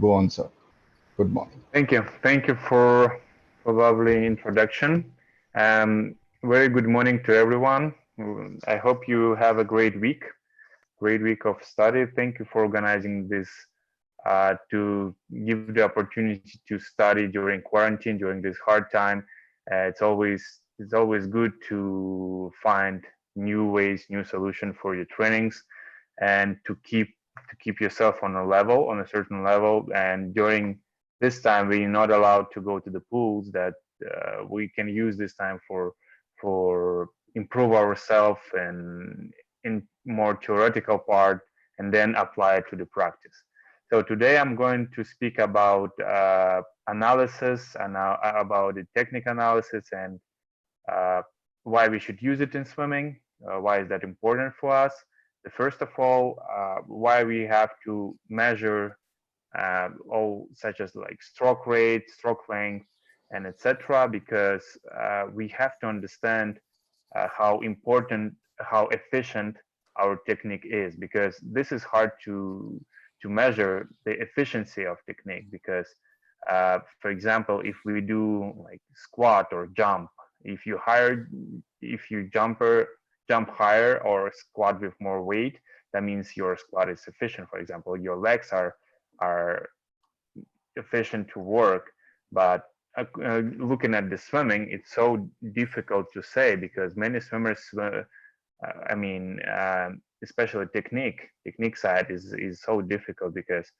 Go on, sir. Good morning. Thank you. Thank you for lovely introduction. Very good morning to everyone. I hope you have a great week of study. Thank you for organizing this to give the opportunity to study during quarantine, during this hard time. It's always good to find new ways, new solution for your trainings, and to keep yourself on a certain level. And during this time, we're not allowed to go to the pools. That we can use this time for improve ourselves and in more theoretical part, and then apply it to the practice. So today I'm going to speak about analysis and about the technique analysis and uh, why we should use it in swimming. Why is that important for us? First of all, why we have to measure all such as like stroke rate, stroke length, and etc. Because we have to understand how important, how efficient our technique is. Because this is hard to measure the efficiency of technique. Because, for example, if we do like squat or jump, if you hire, if you jump higher or squat with more weight, that means your squat is efficient. For example, your legs are efficient to work. But looking at the swimming, it's so difficult to say because many swimmers, I mean, especially technique side is so difficult because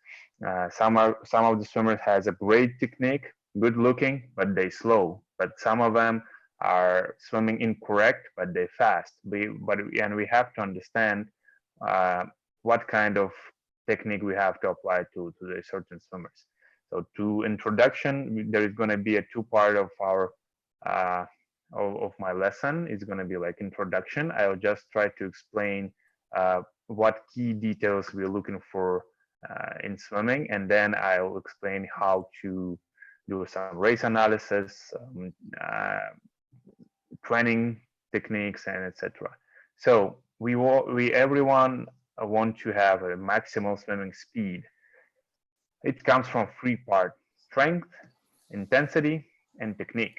some of the swimmers has a great technique, good looking, but they slow. But some of them are swimming incorrect, but they fast. And we have to understand what kind of technique we have to apply to the certain swimmers. So to introduction, there is going to be a two-part of our of my lesson. It's going to be like introduction. I'll just try to explain what key details we're looking for in swimming, and then I'll explain how to do some race analysis, training techniques, and etc. So we everyone want to have a maximal swimming speed. It comes from three parts: strength, intensity, and technique.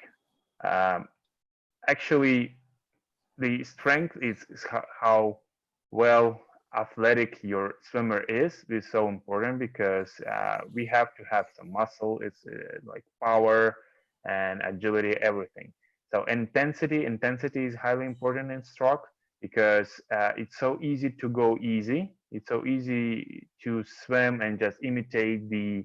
Um, Actually, the strength is how well athletic your swimmer is so important because we have to have some muscle. It's like power and agility, everything. So intensity is highly important in stroke because it's so easy to go easy. It's so easy to swim and just imitate the,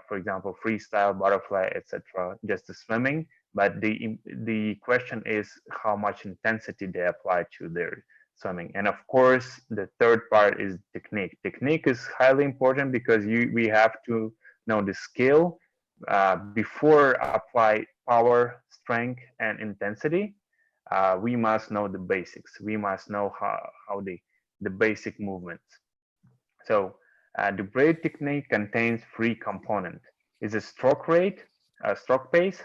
for example, freestyle, butterfly, etc. Just the swimming. But the question is how much intensity they apply to their swimming. And of course, the third part is technique. Technique is highly important because we have to know the skill before apply power, strength, and intensity. We must know the basics. We must know how the basic movements. So the braid technique contains three components. Is a stroke rate, a stroke pace,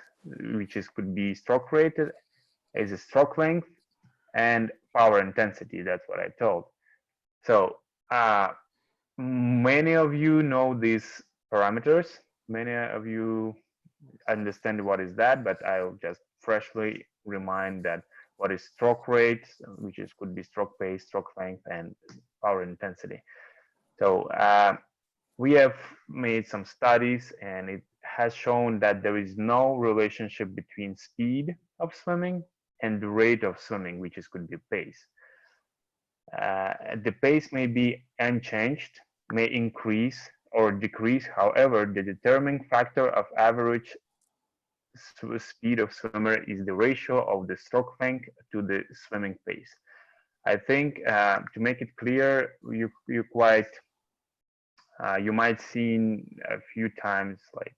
which could be stroke rated, is a stroke length, and power intensity. That's what I told. So many of you know these parameters. Many of you understand what is that, but I'll just freshly remind that what is stroke rate, which could be stroke pace, stroke length, and power intensity. So we have made some studies, and it has shown that there is no relationship between speed of swimming and the rate of swimming, which could be pace. The pace may be unchanged, may increase or decrease. However, the determining factor of average speed of swimmer is the ratio of the stroke length to the swimming pace. I think to make it clear, you might seen a few times like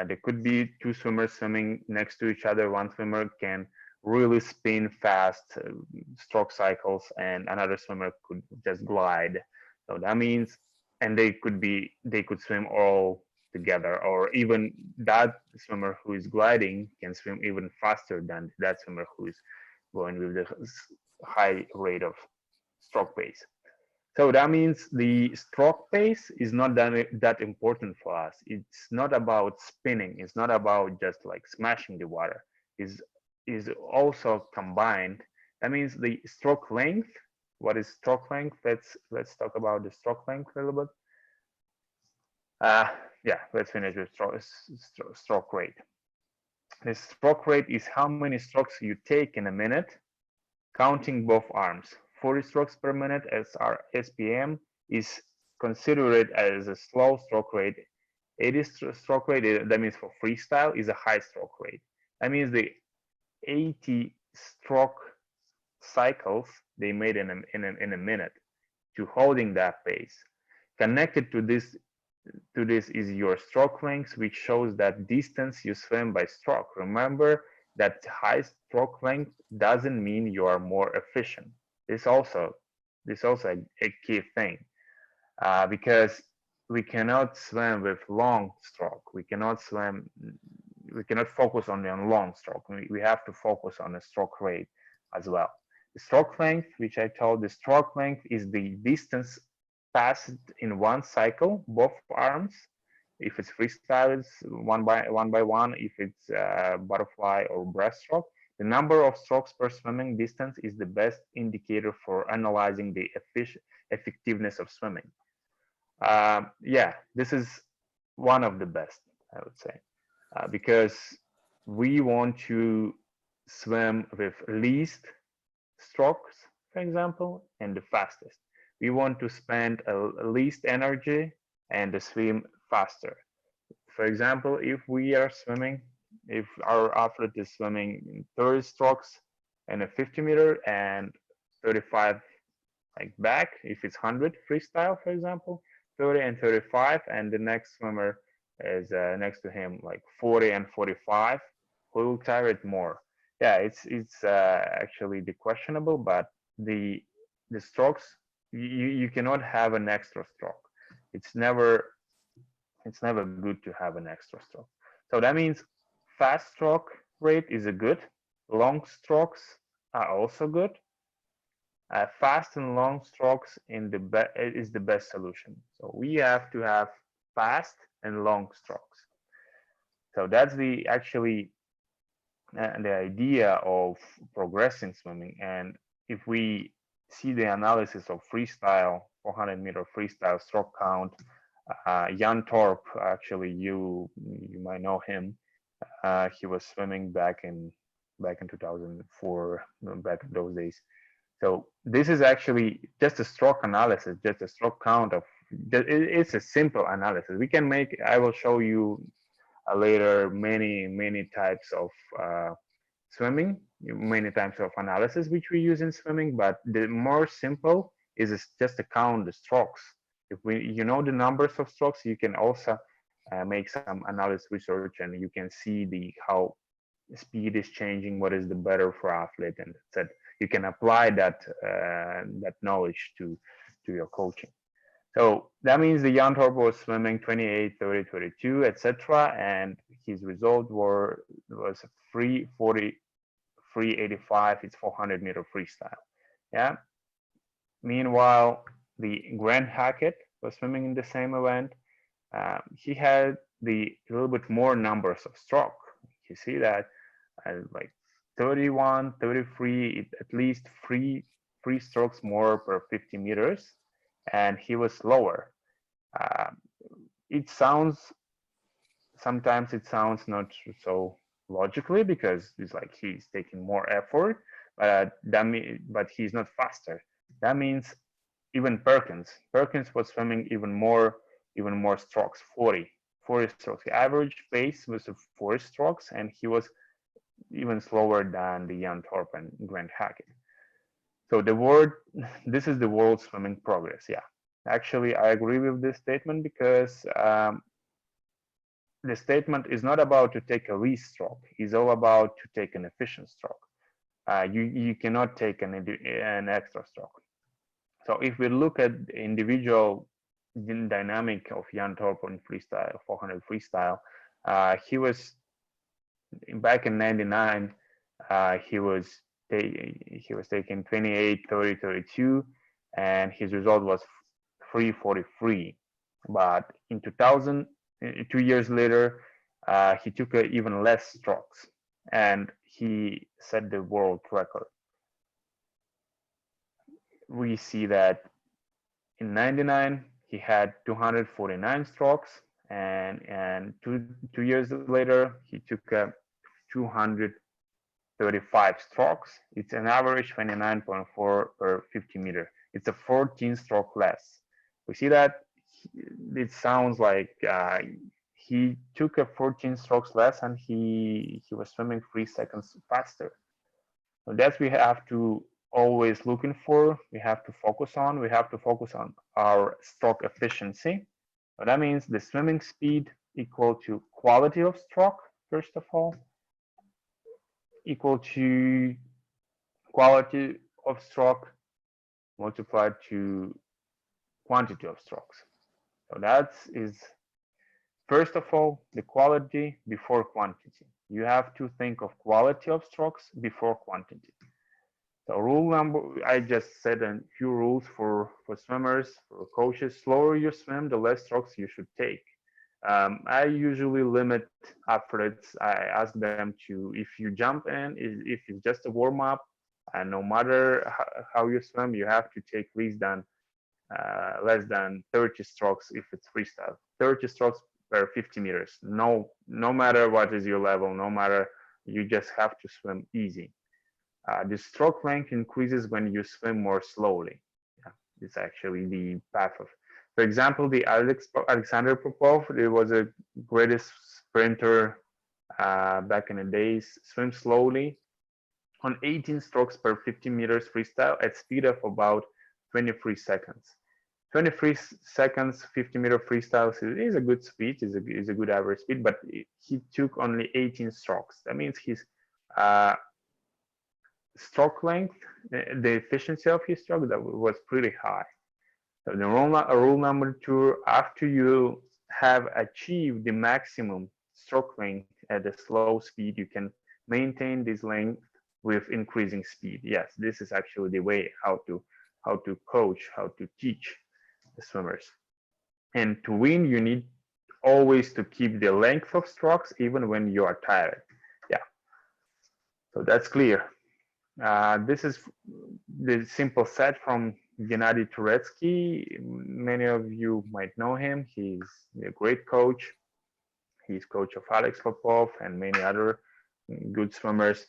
there could be two swimmers swimming next to each other. One swimmer can really spin fast stroke cycles, and another swimmer could just glide. So that means, and they could swim all together, or even that swimmer who is gliding can swim even faster than that swimmer who is going with the high rate of stroke pace. So that means the stroke pace is not that important for us. It's not about spinning. It's not about just like smashing the water. Is is also combined. That means the stroke length. What is stroke length? Let's talk about the stroke length a little bit. Uh, yeah, let's finish with stroke rate. The stroke rate is how many strokes you take in a minute, counting both arms. 40 strokes per minute as our SPM is considered as a slow stroke rate. 80 stroke rate, that means for freestyle, is a high stroke rate. That means the 80 stroke cycles they made in a minute to holding that pace. Connected to this is your stroke length, which shows that distance you swim by stroke. Remember that high stroke length doesn't mean you are more efficient. This also a key thing, because we cannot swim with long stroke. We cannot focus only on long stroke. We have to focus on the stroke rate as well. The stroke length, which I told, the stroke length is the distance passed in one cycle, both arms. If it's freestyle, it's one by one. If it's butterfly or breaststroke, the number of strokes per swimming distance is the best indicator for analyzing the effectiveness of swimming. Yeah, this is one of the best, I would say, because we want to swim with least strokes, for example, and the fastest. We want to spend least energy and to swim faster. For example, if our athlete is swimming 30 strokes in a 50 meter and 35 like back, if it's 100 freestyle, for example, 30 and 35, and the next swimmer is next to him like 40 and 45, who will tire it more? Yeah, it's actually the questionable, but the strokes, you cannot have an extra stroke. It's never it's never good to have an extra stroke. So that means fast stroke rate is a good, long strokes are also good. Fast and long strokes is the best solution. So we have to have fast and long strokes. So that's the actually the idea of progressing swimming. And if we see the analysis of freestyle, 400-meter freestyle stroke count, Jan Torp, actually you might know him. He was swimming back in 2004, back in those days. So this is actually just a stroke analysis, just a stroke count of. It's a simple analysis. We can make. I will show you later many types of swimming, many types of analysis which we use in swimming. But the more simple is just to count the strokes. If you know the numbers of strokes, you can also make some analysis research, and you can see how speed is changing, what is the better for athlete, and that you can apply that knowledge to your coaching. So that means the Jan Torp was swimming 28, 30, 32, etc., and his result was 3:40, 3:85. It's 400-meter freestyle. Yeah. Meanwhile, the Grant Hackett was swimming in the same event. He had a little bit more numbers of stroke. You see that like 31, 33, at least three strokes more per 50 meters, and he was slower. Sometimes it sounds not so logically, because it's like he's taking more effort, but he's not faster. That means even Perkins was swimming even more strokes, 40 strokes. The average pace was 4 strokes, and he was even slower than the Jan Torp and Grant Hackett. So this is the world swimming progress. Yeah, actually, I agree with this statement, because the statement is not about to take a least stroke. It's all about to take an efficient stroke. You cannot take an extra stroke. So if we look at the individual dynamic of Jan Torp in freestyle, 400 freestyle, he was back in '99. He was taking 28, 30, 32, and his result was 3:43. But in 2000, 2 years later, he took even less strokes, and he set the world record. We see that in 99 he had 249 strokes, and two years later he took 235 strokes. It's an average 29.4 per 50 meter. It's a 14 stroke less. We see that it sounds like he took a 14 strokes less, and he was swimming 3 seconds faster. So that's we have to always looking for. We have to focus on. We have to focus on our stroke efficiency. So that means the swimming speed equal to quality of stroke, first of all, equal to quality of stroke multiplied to quantity of strokes. So that is, first of all, the quality before quantity. You have to think of quality of strokes before quantity. So rule number, I just said a few rules for swimmers, for coaches. Slower you swim, the less strokes you should take. I usually limit athletes. I ask them to, if you jump in, if it's just a warm up, and no matter how you swim, you have to take less than 30 strokes if it's freestyle. 30 strokes per 50 meters. No matter what is your level, no matter, you just have to swim easy. The stroke length increases when you swim more slowly. Yeah, it's actually the path of. For example, the Alexander Popov, it was a greatest sprinter back in the days. Swim slowly on 18 strokes per 50 meters freestyle at speed of about 23 seconds. 23 seconds 50-meter freestyle is a good speed, is a good average speed, but he took only 18 strokes. That means his stroke length, the efficiency of his stroke, that was pretty high. So the rule number 2, after you have achieved the maximum stroke length at a slow speed, you can maintain this length with increasing speed. Yes, this is actually the way how to coach, how to teach the swimmers. And to win, you need always to keep the length of strokes even when you are tired. Yeah, so that's clear. This is the simple set from Gennady Turetsky. Many of you might know him. He's a great coach. He's coach of Alex Popov and many other good swimmers.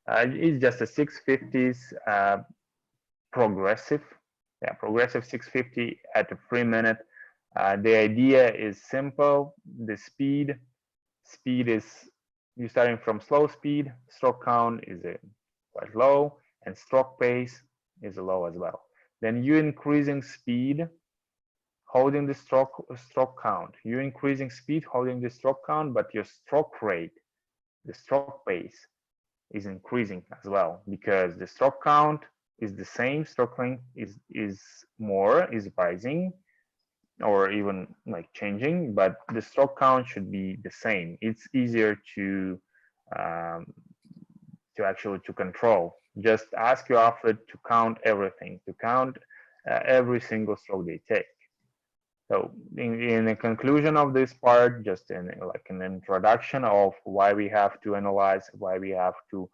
It's just a 650s progressive 650 at a 3-minute. The idea is simple. The speed is, you're starting from slow speed, stroke count is quite low, and stroke pace is low as well. Then you increasing speed, holding the stroke count. You're increasing speed, holding the stroke count, but your stroke rate, the stroke pace is increasing as well, because the stroke count is the same, stroke length is rising or even like changing, but the stroke count should be the same. It's easier to actually control. Just ask your athlete to count everything, to count every single stroke they take. So in the conclusion of this part, just like an introduction of why we have to analyze, why we have to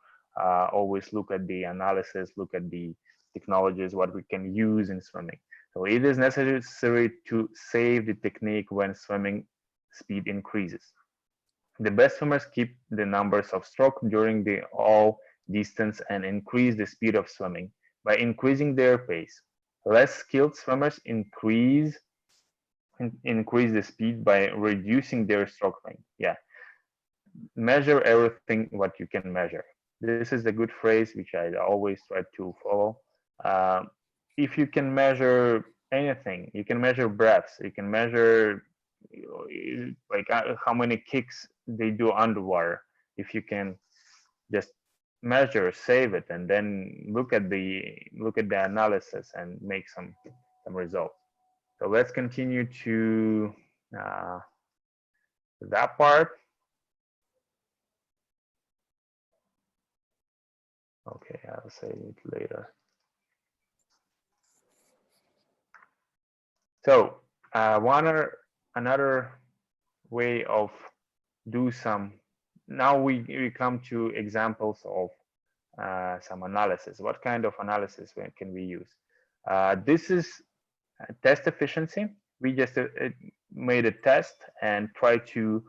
always look at the analysis, look at the technologies, what we can use in swimming. So it is necessary to save the technique when swimming speed increases. The best swimmers keep the numbers of stroke during the all distance and increase the speed of swimming by increasing their pace. Less skilled swimmers increase the speed by reducing their stroke length. Yeah, measure everything what you can measure. This is a good phrase which I always try to follow. If you can measure anything, you can measure breaths, you can measure like how many kicks they do underwater. If you can just measure, save it, and then look at the analysis and make some results. So let's continue to that part. Okay, I'll say it later. So another way of do some. Now we come to examples of some analysis. What kind of analysis can we use? This is test efficiency. We just made a test and try to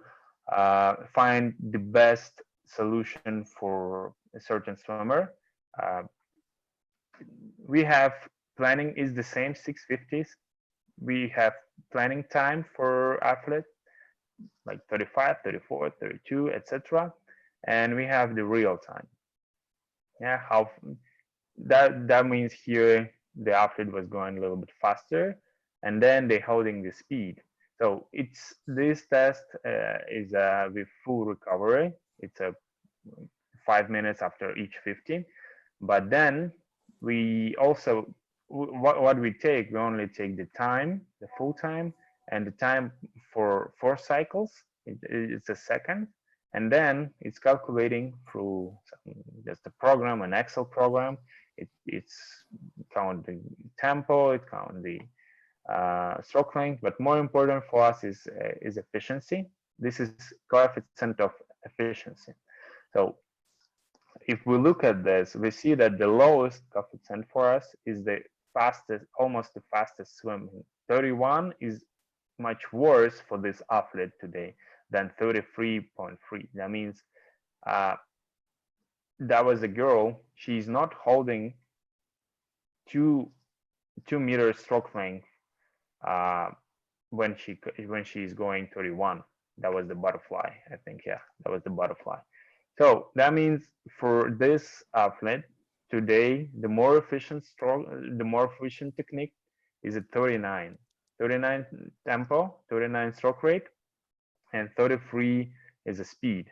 find the best solution for a certain swimmer. Uh, we have planning is the same 650s. We have planning time for athlete like 35, 34, 32, etc. And we have the real time. Yeah, how that means here the athlete was going a little bit faster, and then they holding the speed. So it's this test is with full recovery. It's a 5 minutes after each 50. But then we also what we take, we only take the time, the full time, and the time for 4 cycles. It's a second, and then it's calculating through just a program, an Excel program. It's count the tempo, it count the stroke length, but more important for us is efficiency. This is coefficient of efficiency. So if we look at this, we see that the lowest coefficient for us is the fastest, almost the fastest swimming. 31 is much worse for this athlete today than 33.3. That means that was a girl. She's not holding 2 meter stroke length when she's going 31. That was the butterfly, I think. Yeah, that was the butterfly. So that means for this athlete today, the more efficient stroke, the more efficient technique is a 39 tempo, 39 stroke rate, and 33 is a speed.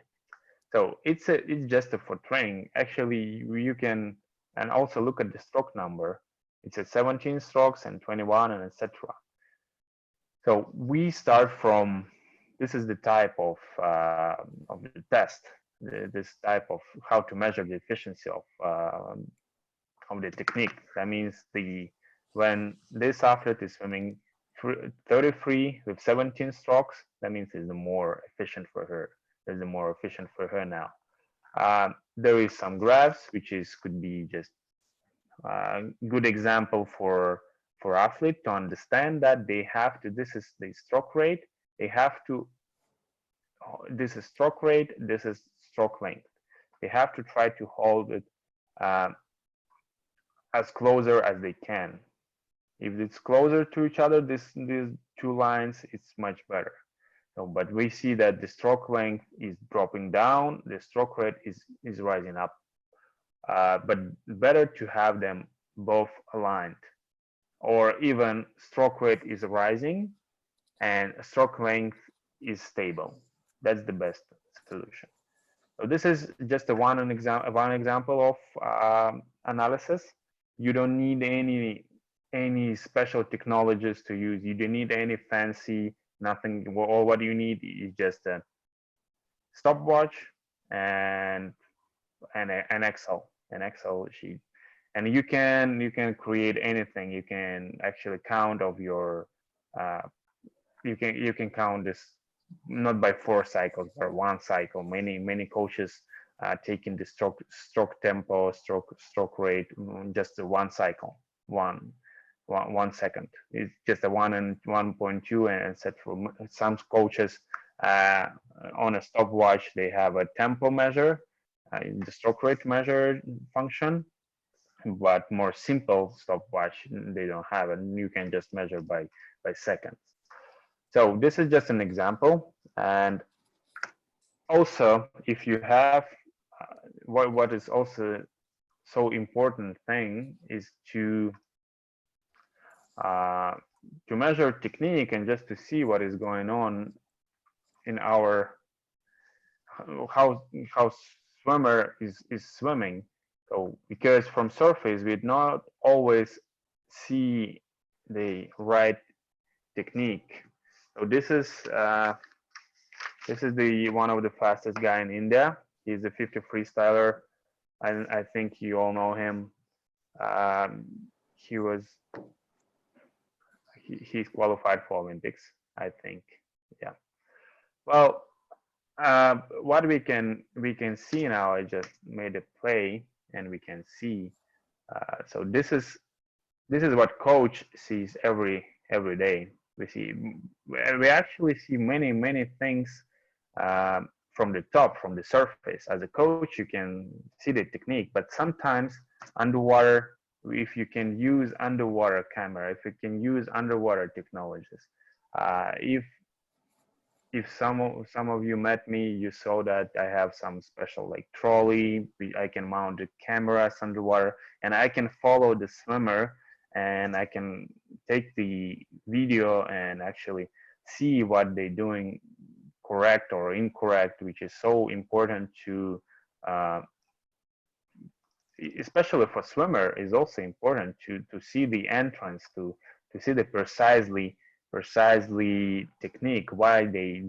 So it's just for training. Actually, you can and also look at the stroke number. It's a 17 strokes and 21 and etc. So we start from, this is the type of the test, this type of how to measure the efficiency of the technique. That means when this athlete is swimming 33 with 17 strokes, that means it's the more efficient for her. It's the more efficient for her now. There is some graphs, which could be just a good example for athlete to understand that they have to, this is the stroke rate, they have to, this is stroke rate, this is stroke length. They have to try to hold it as closer as they can. If it's closer to each other, these two lines, it's much better. So, but we see that the stroke length is dropping down, the stroke rate is rising up. But better to have them both aligned, or even stroke rate is rising and stroke length is stable. That's the best solution. So this is just one example of analysis. You don't need any special technologies to use. You don't need any fancy nothing. All what you need is just a stopwatch and an Excel sheet, and you can create anything. You can actually count of your you can count this not by 4 cycles but 1 cycle. Many coaches taking the stroke tempo, stroke rate, just 1 cycle, one second. It's just a 1 and 1.2, and set for some coaches on a stopwatch. They have a tempo measure, the stroke rate measure function, but more simple stopwatch they don't have, and you can just measure by seconds. So this is just an example. And also, if you have what is also so important thing is to measure technique and just to see what is going on in our how swimmer is swimming. So because from surface we not always see the right technique. So this is the one of the fastest guy in India. He's a 50 freestyler, and I think you all know him. he's qualified for Olympics, I think. Yeah. Well, what we can see now, I just made a play, and we can see. So this is what coach sees every day. We actually see many things from the top, from the surface. As a coach, you can see the technique, but sometimes underwater, if you can use underwater camera, if you can use underwater technologies, if some of you met me, you saw that I have some special like trolley. I can mount the cameras underwater, and I can follow the swimmer, and I can take the video and actually see what they're doing correct or incorrect, which is so important to, uh, especially for swimmer, is also important to see the entrance, to see the precisely technique, why they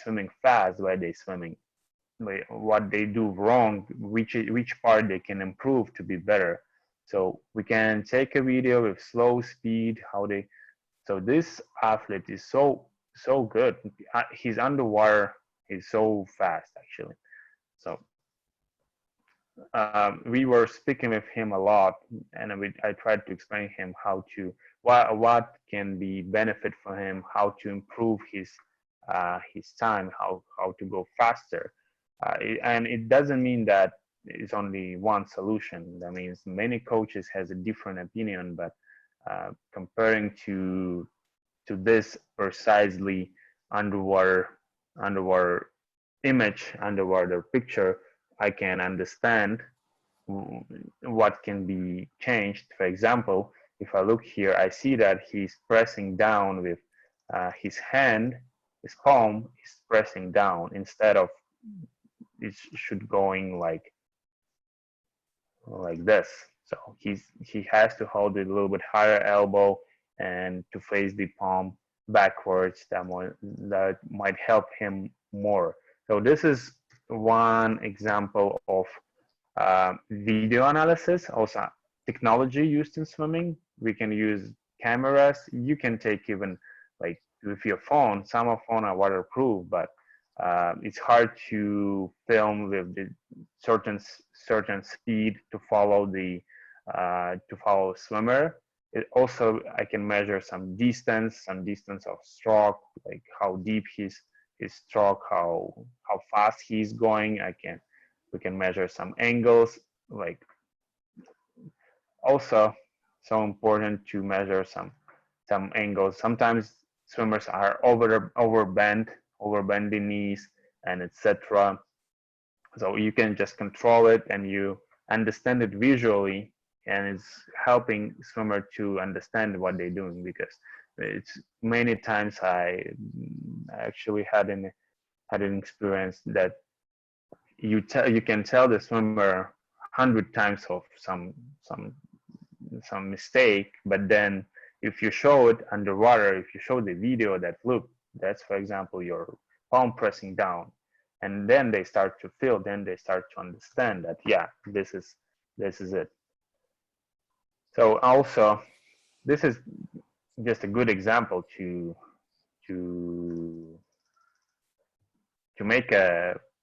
swimming fast, why they swimming, what they do wrong, which part they can improve to be better. So we can take a video with slow speed, how they. So this athlete is so good. He's underwater. He's so fast actually. So we were speaking with him a lot, and I tried to explain him how to what can be benefit for him, how to improve his time, how to go faster, and it doesn't mean that it's only one solution. That means many coaches has a different opinion, but comparing to this precisely underwater image, underwater picture, I can understand what can be changed. For example, if I look here, I see that he's pressing down with his hand, his palm is pressing down instead of it should going like this. So he has to hold it a little bit higher elbow and to face the palm backwards. That might help him more. So this is one example of video analysis. Also, technology used in swimming. We can use cameras. You can take even like with your phone. Some of phone are waterproof, but it's hard to film with the certain speed to follow a swimmer. It also, I can measure some distance of stroke, like how deep his stroke, how fast he's going. We can measure some angles, like also so important to measure some angles. Sometimes swimmers are overbend the knees and etc. So you can just control it and you understand it visually, and it's helping swimmer to understand what they're doing, because it's many times I actually had an experience that you can tell the swimmer 100 times of some mistake, but then if you show it underwater, if you show the video that look, that's for example your palm pressing down, and then they start to feel, then they start to understand that yeah, this is it. So also this is just a good example to make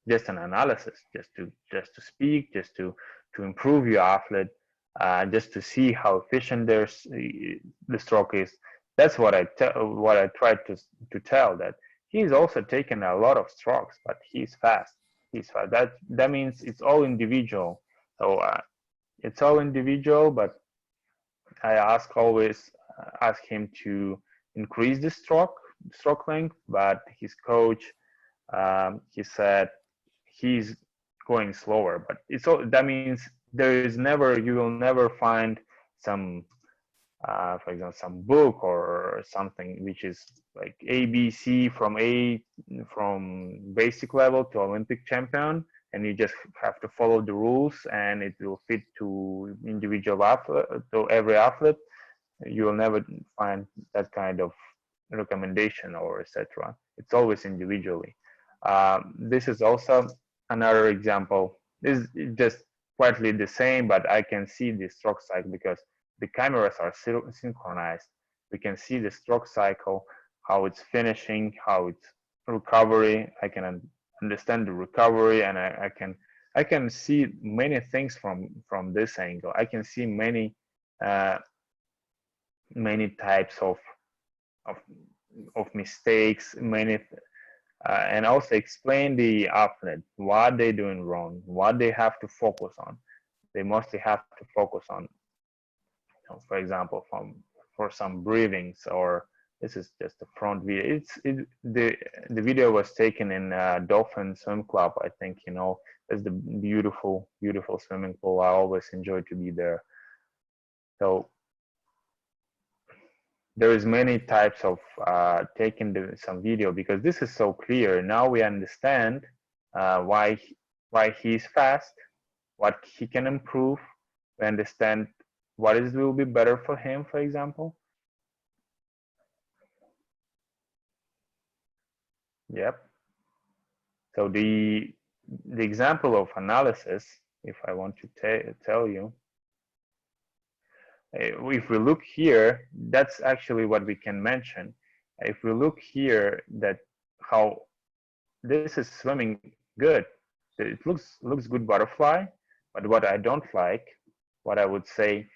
just an analysis, just to speak, just to improve your athlete, just to see how efficient the stroke is. That's what I tried to tell, that he's also taken a lot of strokes, but he's fast. That means it's all individual. So it's all individual, but I always ask him to increase the stroke length, but his coach, he said he's going slower, but that means you will never find some, for example, some book or something which is like ABC from basic level to Olympic champion, and you just have to follow the rules and it will fit to individual athlete, to every athlete. You will never find that kind of recommendation or etc. It's always individually. This is also another example. This is just quietly the same, but I can see the stroke cycle because the cameras are synchronized. We can see the stroke cycle, how it's finishing, how it's recovery. I can understand the recovery, and I can see many things from this angle. I can see uh, many types of of mistakes, and also explain the athlete what they're doing wrong, what they have to focus on. They mostly have to focus on, for example, for some breathings, or this is just the front video. The video was taken in Dolphin Swim Club. I think it's the beautiful swimming pool. I always enjoy to be there. So there is many types of taking some video, because this is so clear. Now we understand why he's fast, what he can improve. We understand what will be better for him, for example. Yep. So the example of analysis, if I want to tell you, if we look here, that's actually what we can mention. If we look here, that how this is swimming good. It looks good butterfly, but what I don't like, what I would say,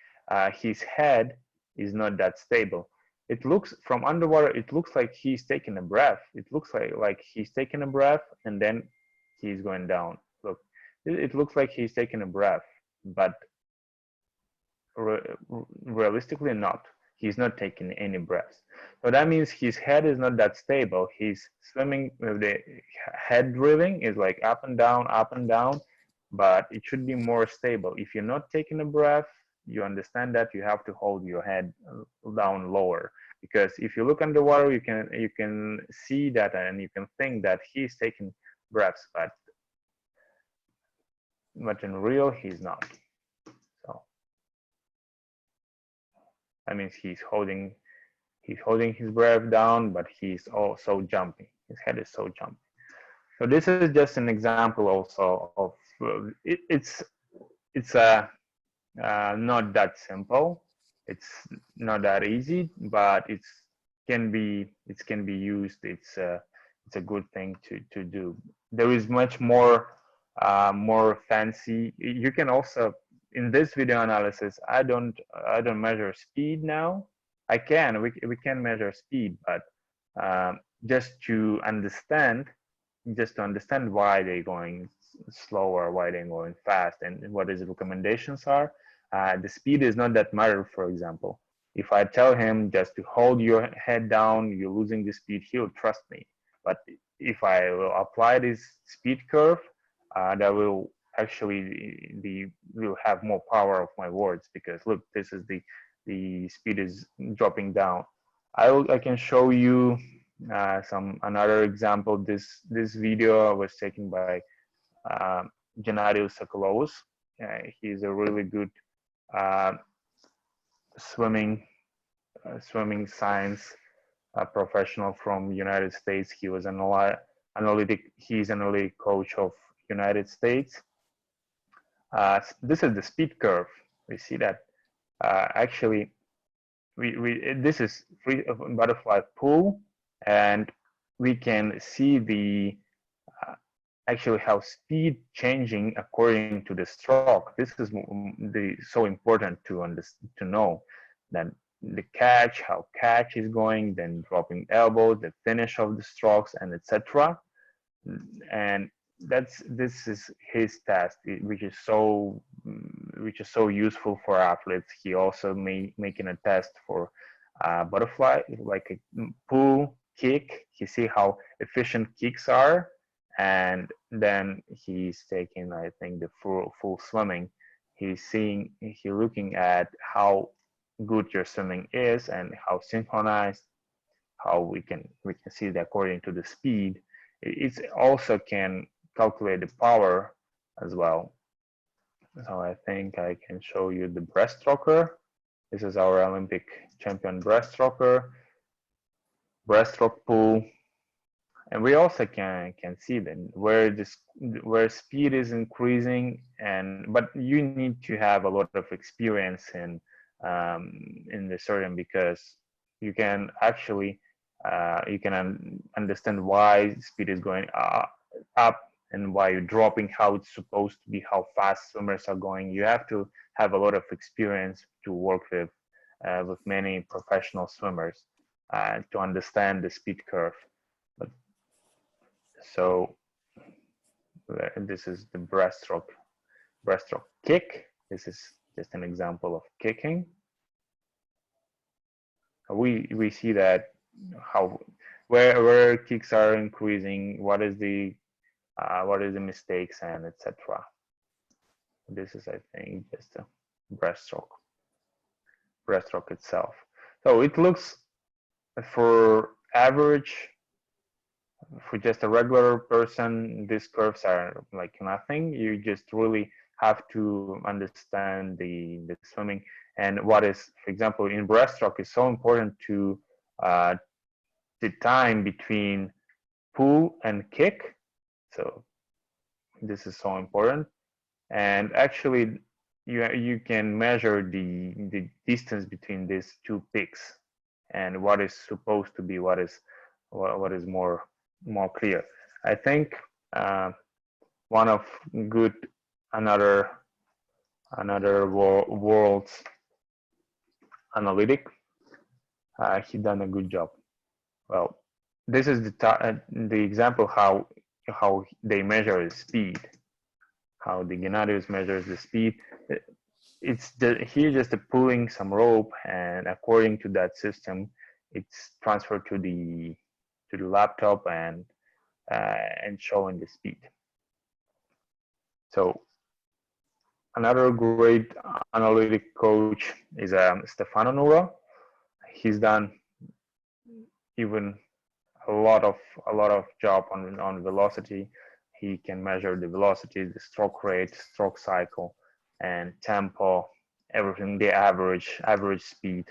his head is not that stable. It looks from underwater, it looks like he's taking a breath. It looks like he's taking a breath and then he's going down. Look, it looks like he's taking a breath, but realistically not. He's not taking any breaths. So that means his head is not that stable. He's swimming with the head driving is like up and down, but it should be more stable. If you're not taking a breath, you understand that you have to hold your head down lower, because if you look underwater, you can see that and you can think that he's taking breaths, but in real he's not. So that means he's holding his breath down, but he's also jumping. His head is so jumping. So this is just an example also of it's not that simple. It's not that easy, but it can be used. It's a good thing to do. There is much more fancy. You can also, in this video analysis, I don't measure speed now. We can measure speed, but just to understand why they're going slower, why they're going fast, and what his recommendations are. The speed is not that matter. For example, if I tell him just to hold your head down, you're losing the speed, he'll trust me. But if I will apply this speed curve, that will actually will have more power of my words, because look, this is the speed is dropping down. I can show you another example. This video was taken by Gennadiy Sokolovs. He's a really good swimming science professional from United States. He was he's an analytic coach of United States. This is the speed curve. We see that actually this is free butterfly pool, and we can see the actually how speed changing according to the stroke. This is so important to know that the catch, how catch is going, then dropping elbows, the finish of the strokes, and etc. And this is his task, which is so useful for athletes. He also making a test for butterfly, like a pull kick. You see how efficient kicks are, and then he's taking, I think, the full swimming. He's looking at how good your swimming is and how synchronized, how we can see that according to the speed. It also can calculate the power as well. So I think I can show you the breaststroker. This is our Olympic champion breaststroker, breaststroke pool. And we also can see then where speed is increasing, but you need to have a lot of experience in the certain, because you can actually understand why speed is going up and why you're dropping, how it's supposed to be, how fast swimmers are going. You have to have a lot of experience to work with many professional swimmers to understand the speed curve. But, so this is the breaststroke kick. This is just an example of kicking. We see that how where kicks are increasing, what is the mistakes, and etc. This is, I think, just a breaststroke itself. So it looks, for average, for just a regular person, these curves are like nothing. You just really have to understand the swimming and what is, for example, in breaststroke, is so important to the time between pull and kick. So this is so important. And actually, you can measure the distance between these two peaks and what is supposed to be what is more clear. I think one of good another world's analytic, he done a good job. Well, this is the example how they measure the speed, how the Gennadius measures the speed. It's here just pulling some rope, and according to that system, it's transferred to the laptop and showing the speed. So another great analytic coach is Stefano Nura. He's done even a lot of job on velocity. He can measure the velocity, the stroke rate, stroke cycle, and tempo, everything, the average speed.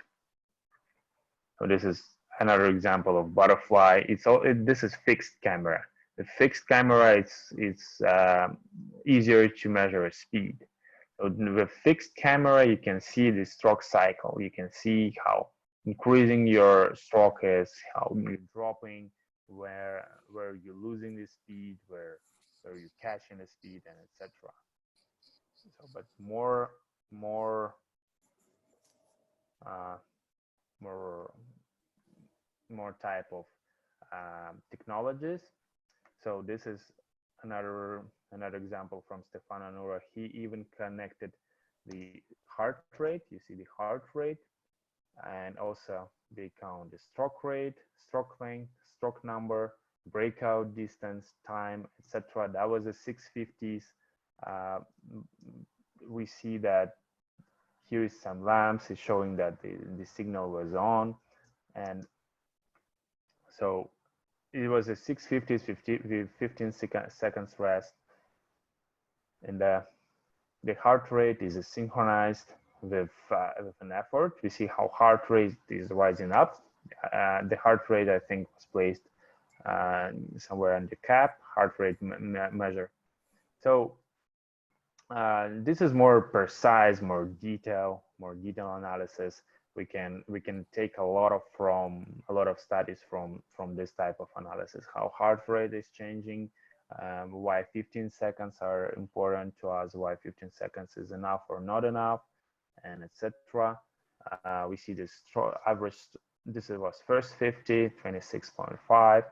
So this is another example of butterfly. This is fixed camera. The fixed camera, it's easier to measure speed. So with fixed camera, you can see the stroke cycle. You can see how increasing your stroke is, how you're dropping, where you're losing the speed, where you're catching the speed, and etc. So, but more type of technologies. So this is another example from Stefano Nura. He even connected the heart rate. You see the heart rate, and also they count the stroke rate, stroke length, stroke number, breakout distance, time, etc. That was the 650s. We see that here is some lamps. It's showing that the signal was on, and so it was a 650s, 15 seconds rest, and the heart rate is synchronized with an effort. We see how heart rate is rising up. The heart rate, I think, was placed somewhere on the cap, heart rate measure. So this is more precise, more detail analysis. We can take a lot of studies from this type of analysis, how heart rate is changing, why 15 seconds are important to us, why 15 seconds is enough or not enough, and etc. We see this average. This was first 50, 26.5.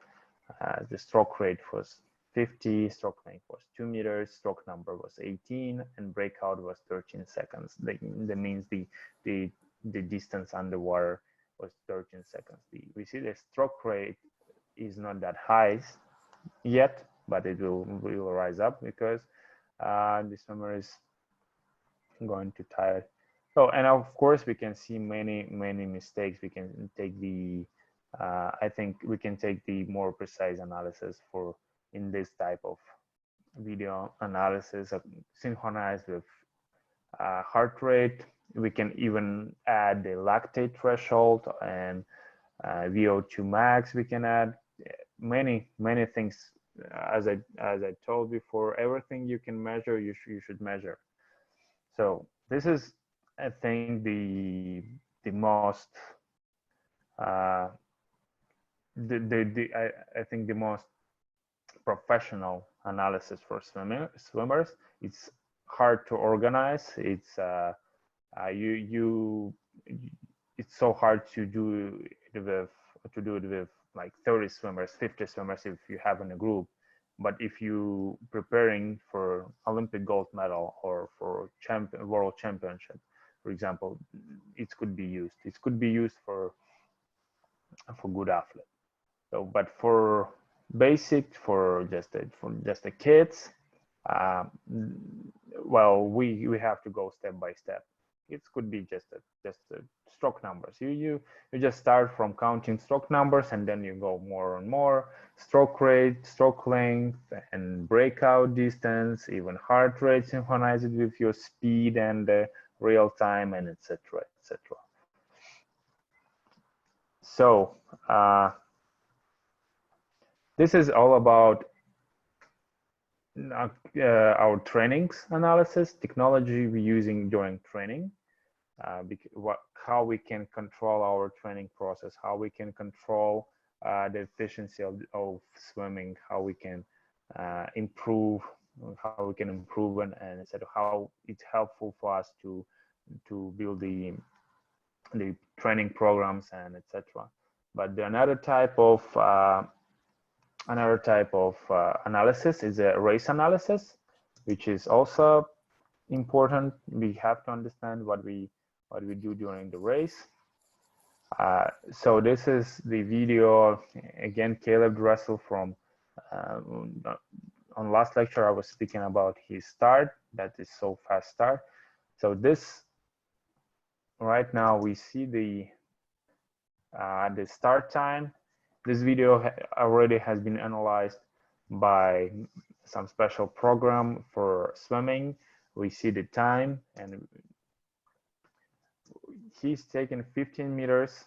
The stroke rate was 50, stroke length was 2 meters, stroke number was 18, and breakout was 13 seconds. That means the distance underwater was 13 seconds. We see the stroke rate is not that high yet, but it will rise up because the swimmer is going to tire. So, and of course, we can see many mistakes. We can take the I think we can take the more precise analysis for in this type of video analysis, synchronized with heart rate. We can even add the lactate threshold and VO2 max. We can add many things. As I told before, everything you can measure, you should measure. So this is, I think, the most uh, I think the most professional analysis for swimmers. It's hard to organize. You it's so hard to do it with like 30 swimmers, 50 swimmers if you have in a group. But if you preparing for Olympic gold medal or for world championship, for example, it could be used. It could be used for good athletes. So, but for basic, for just the kids, um, well, we have to go step by step. It could be just a stroke numbers. You just start from counting stroke numbers, and then you go more and more. Stroke rate, stroke length, and breakout distance, even heart rate, synchronize it with your speed and real time, and etc. etc. So this is all about our trainings analysis, technology we're using during training, how we can control our training process, how we can control the efficiency of swimming, how we can improve, and etc. How it's helpful for us to build the training programs and etc. But another type of analysis is a race analysis, which is also important. We have to understand what we do during the race. So this is the video again. Caleb Russell from on last lecture I was speaking about his start. That is so fast start. So this right now we see the start time. This video already has been analyzed by some special program for swimming. We see the time, and he's taken 15 meters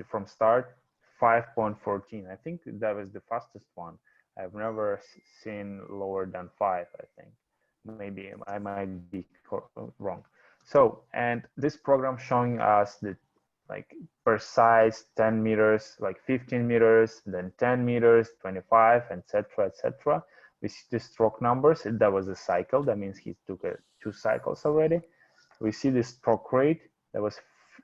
from start, 5.14. I think that was the fastest one. I've never seen lower than 5, I think. Maybe I might be wrong. So, and this program showing us the like precise 10 meters, like 15 meters, then 10 meters, 25, etc., etc. We see the stroke numbers. That was a cycle. That means he took 2 cycles already. We see the stroke rate. That was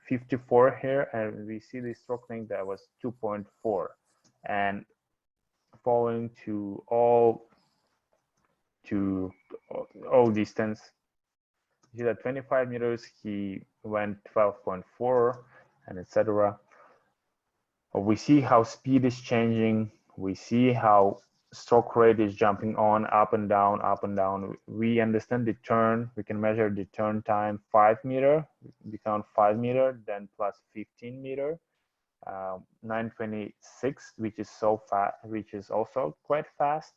54 here, and we see the stroke length that was 2.4. And following to all distance, you see that 25 meters he went 12.4 and etc. We see how speed is changing. We see how stroke rate is jumping on, up and down, up and down. We understand the turn. We can measure the turn time, 5 meter. We count 5 meter, then plus 15 meter, 9:26, which is so fast, which is also quite fast.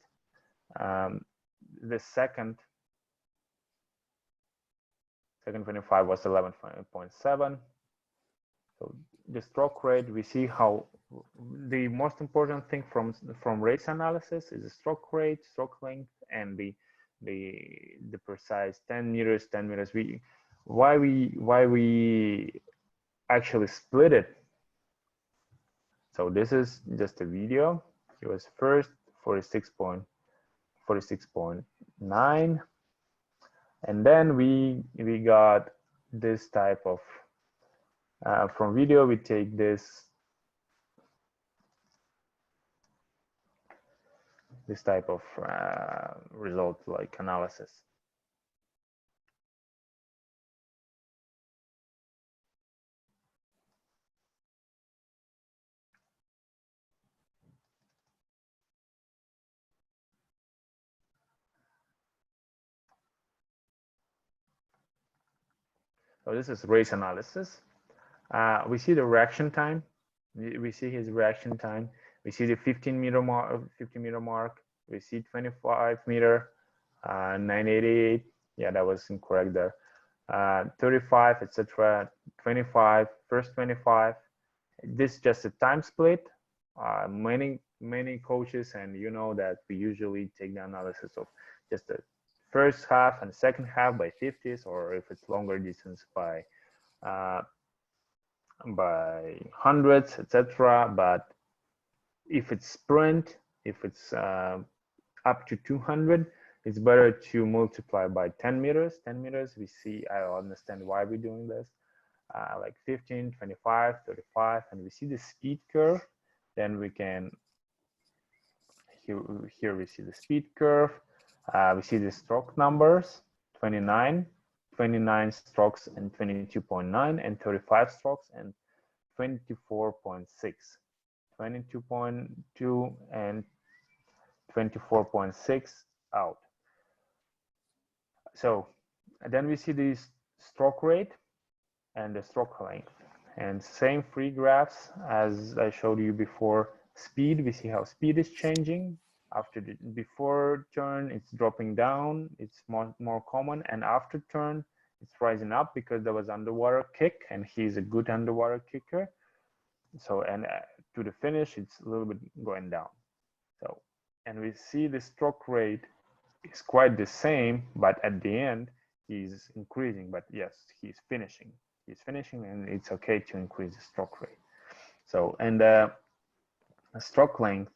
The second 25 was 11.7. So the stroke rate, we see how the most important thing from race analysis is the stroke rate, stroke length, and the precise 10 meters, 10 meters. Why we actually split it. So this is just a video. It was first 46.9, and then we got this type of from video. We take this type of result, like analysis. So this is race analysis. We see the reaction time. We see his reaction time. We see the 15 meter mark. We see 25 meter, 988. Yeah, that was incorrect there. 35, etc. 25, first 25. This is just a time split. Many coaches, and you know that we usually take the analysis of just the first half and second half by 50s, or if it's longer distance by by hundreds, etc. But if it's sprint, if it's up to 200, it's better to multiply by 10 meters. 10 meters, we see, I understand why we're doing this. Like 15, 25, 35, and we see the speed curve. Then we can, here we see the speed curve. We see the stroke numbers, 29, 29 strokes and 22.9, and 35 strokes and 24.6, 22.2 and 24.6 out. So then we see the stroke rate and the stroke length, and same free graphs as I showed you before. Speed, we see how speed is changing. After the before turn, it's dropping down, it's more common, and after turn, it's rising up because there was underwater kick, and he's a good underwater kicker. So, and to the finish, it's a little bit going down. So, and we see the stroke rate is quite the same, but at the end, he's increasing. But yes, he's finishing. He's finishing, and it's okay to increase the stroke rate. So, and stroke length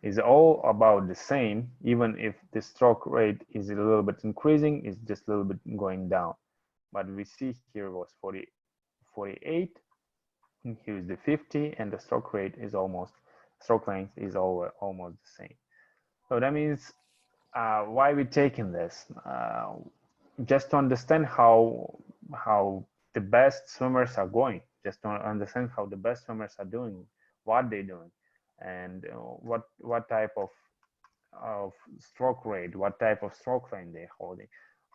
is all about the same, even if the stroke rate is a little bit increasing, it's just a little bit going down. But we see here was 48, and here's the 50, and the stroke rate is almost, stroke length is almost the same. So that means why we're taking this, just to understand how the best swimmers are going, just to understand how the best swimmers are doing, what they're doing, and what type of stroke rate, what type of stroke length they're holding,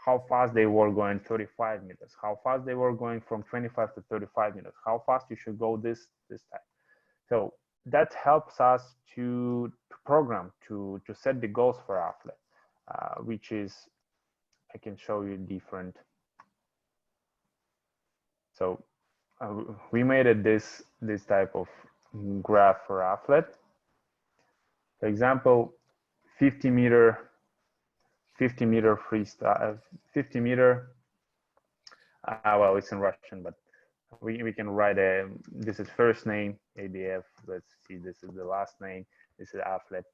how fast they were going 35 meters, how fast they were going from 25 to 35 meters, how fast you should go this time. So that helps us to program, to set the goals for athlete, which is, I can show you different. So we made it this type of graph for athlete. For example, 50 meter freestyle, 50 meter. Well, it's in Russian, but we can write this is first name, ABF. Let's see, this is the last name. This is athlete.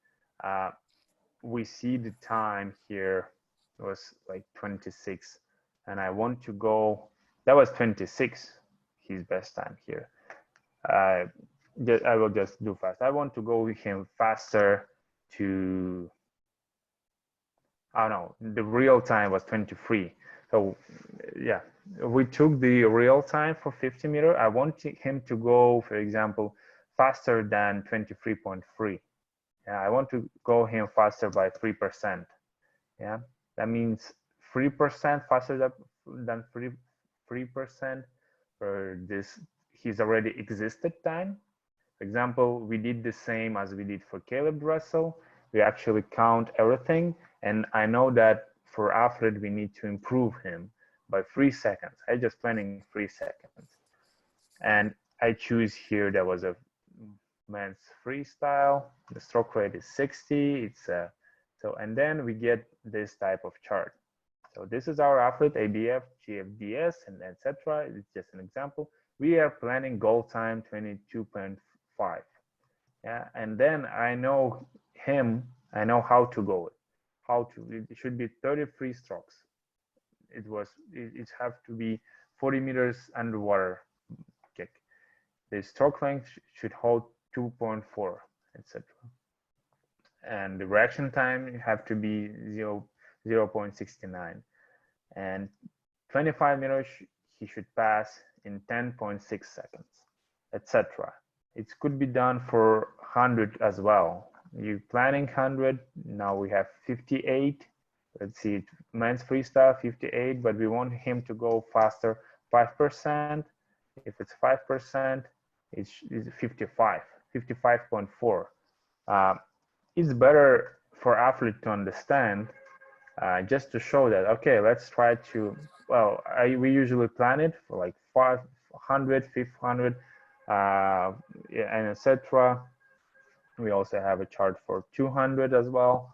We see the time here was like 26, and I want to go. That was 26, his best time here. I will just do fast. I want to go with him faster to, I don't know, the real time was 23. So yeah, we took the real time for 50 meter. I want him to go, for example, faster than 23.3. Yeah, I want to go him faster by 3%. Yeah, that means 3% faster than 3% for this, he's already existed time. For example, we did the same as we did for Caleb Russell. We actually count everything, and I know that for athlete we need to improve him by 3 seconds. I just planning 3 seconds, and I choose here there was a men's freestyle. The stroke rate is 60. It's so, and then we get this type of chart. So this is our athlete, ABF, GFDS, and etc. It's just an example. We are planning goal time 22.5. Yeah, and then I know him. I know how to go it. It should be 33 strokes. It have to be 40 meters underwater kick. The stroke length should hold 2.4, etc. And the reaction time have to be 0.69, and 25 meters he should pass in 10.6 seconds, etc. It could be done for 100 as well. You're planning 100, now we have 58. Let's see, men's freestyle 58, but we want him to go faster 5%. If it's 5%, it's 55, 55.4. It's better for athlete to understand, just to show that, okay, let's try to, well, we usually plan it for like 500, 500, and etc. We also have a chart for 200 as well.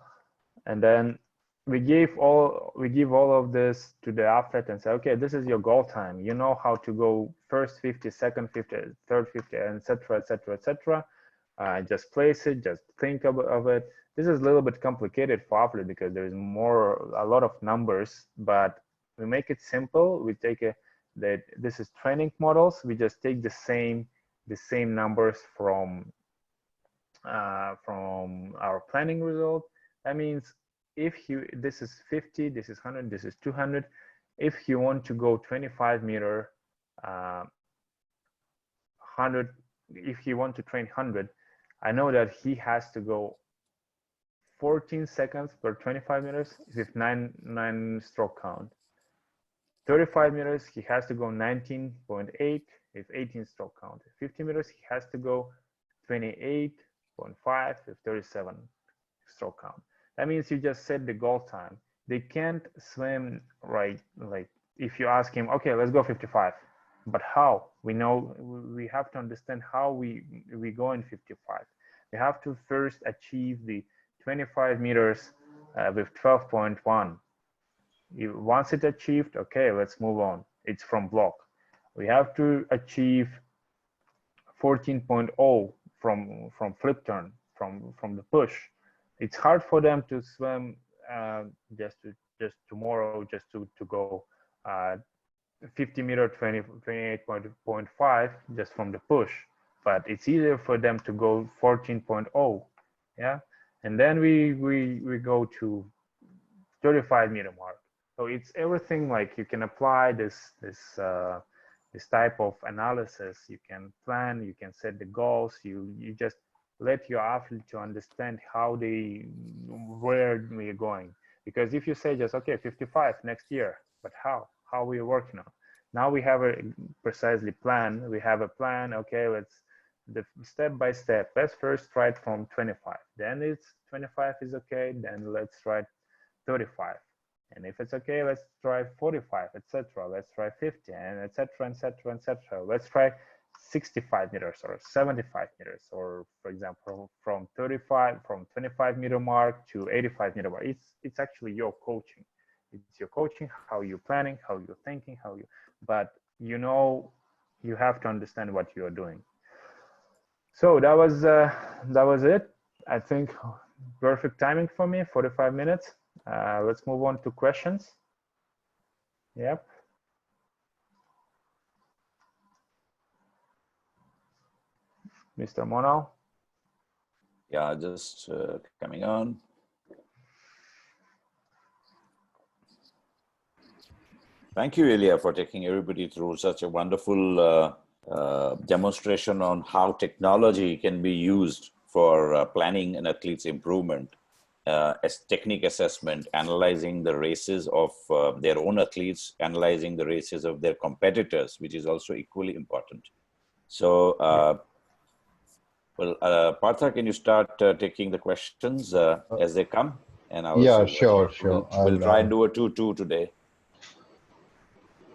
And then we give all of this to the athlete and say, okay, this is your goal time. You know how to go first 50, second 50, third 50, etc., etc., etc. Just place it, just think of it. This is a little bit complicated for athlete because there is a lot of numbers, but we make it simple. We take that this is training models. We just take the same numbers from our planning result. That means if this is 50, this is 100, this is 200. If you want to go 25 meter, 100, if he want to train 100, I know that he has to go 14 seconds per 25 meters with nine stroke count. 35 meters, he has to go 19.8 with 18 stroke count. 50 meters, he has to go 28.5 with 37 stroke count. That means you just set the goal time. They can't swim right, like if you ask him, okay, let's go 55, but how? We have to understand how we go in 55. We have to first achieve the 25 meters with 12.1. Once it's achieved, okay, let's move on. It's from block. We have to achieve 14.0 from flip turn, from the push. It's hard for them to swim just tomorrow, just to go 50 meter 28.5 just from the push, but it's easier for them to go 14.0. Yeah, and then we go to 35 meter mark. So it's everything, like you can apply this type of analysis. You can plan, you can set the goals, you just let your athlete to understand where we're going. Because if you say just, okay, 55 next year, but how are we working on? Now we have a precisely plan. We have a plan. Okay, the step by step. Let's first try it from 25. Then it's 25 is okay. Then let's try 35. And if it's okay, let's try 45, etc. Let's try 50, and etc., etc., etc. Let's try 65 meters or 75 meters, or for example, from 25 meter mark to 85 meter mark. It's actually your coaching. It's your coaching, how you're planning, how you're thinking, but you have to understand what you are doing. So that was it. I think perfect timing for me, 45 minutes. Let's move on to questions. Yep. Mr. Monal. Yeah, just coming on. Thank you, Ilya, for taking everybody through such a wonderful demonstration on how technology can be used for planning an athlete's improvement, as technique assessment, analyzing the races of their own athletes, analyzing the races of their competitors, which is also equally important. So, Partha, can you start taking the questions as they come? And I'll yeah, sure. We'll try and do a 2-2 today.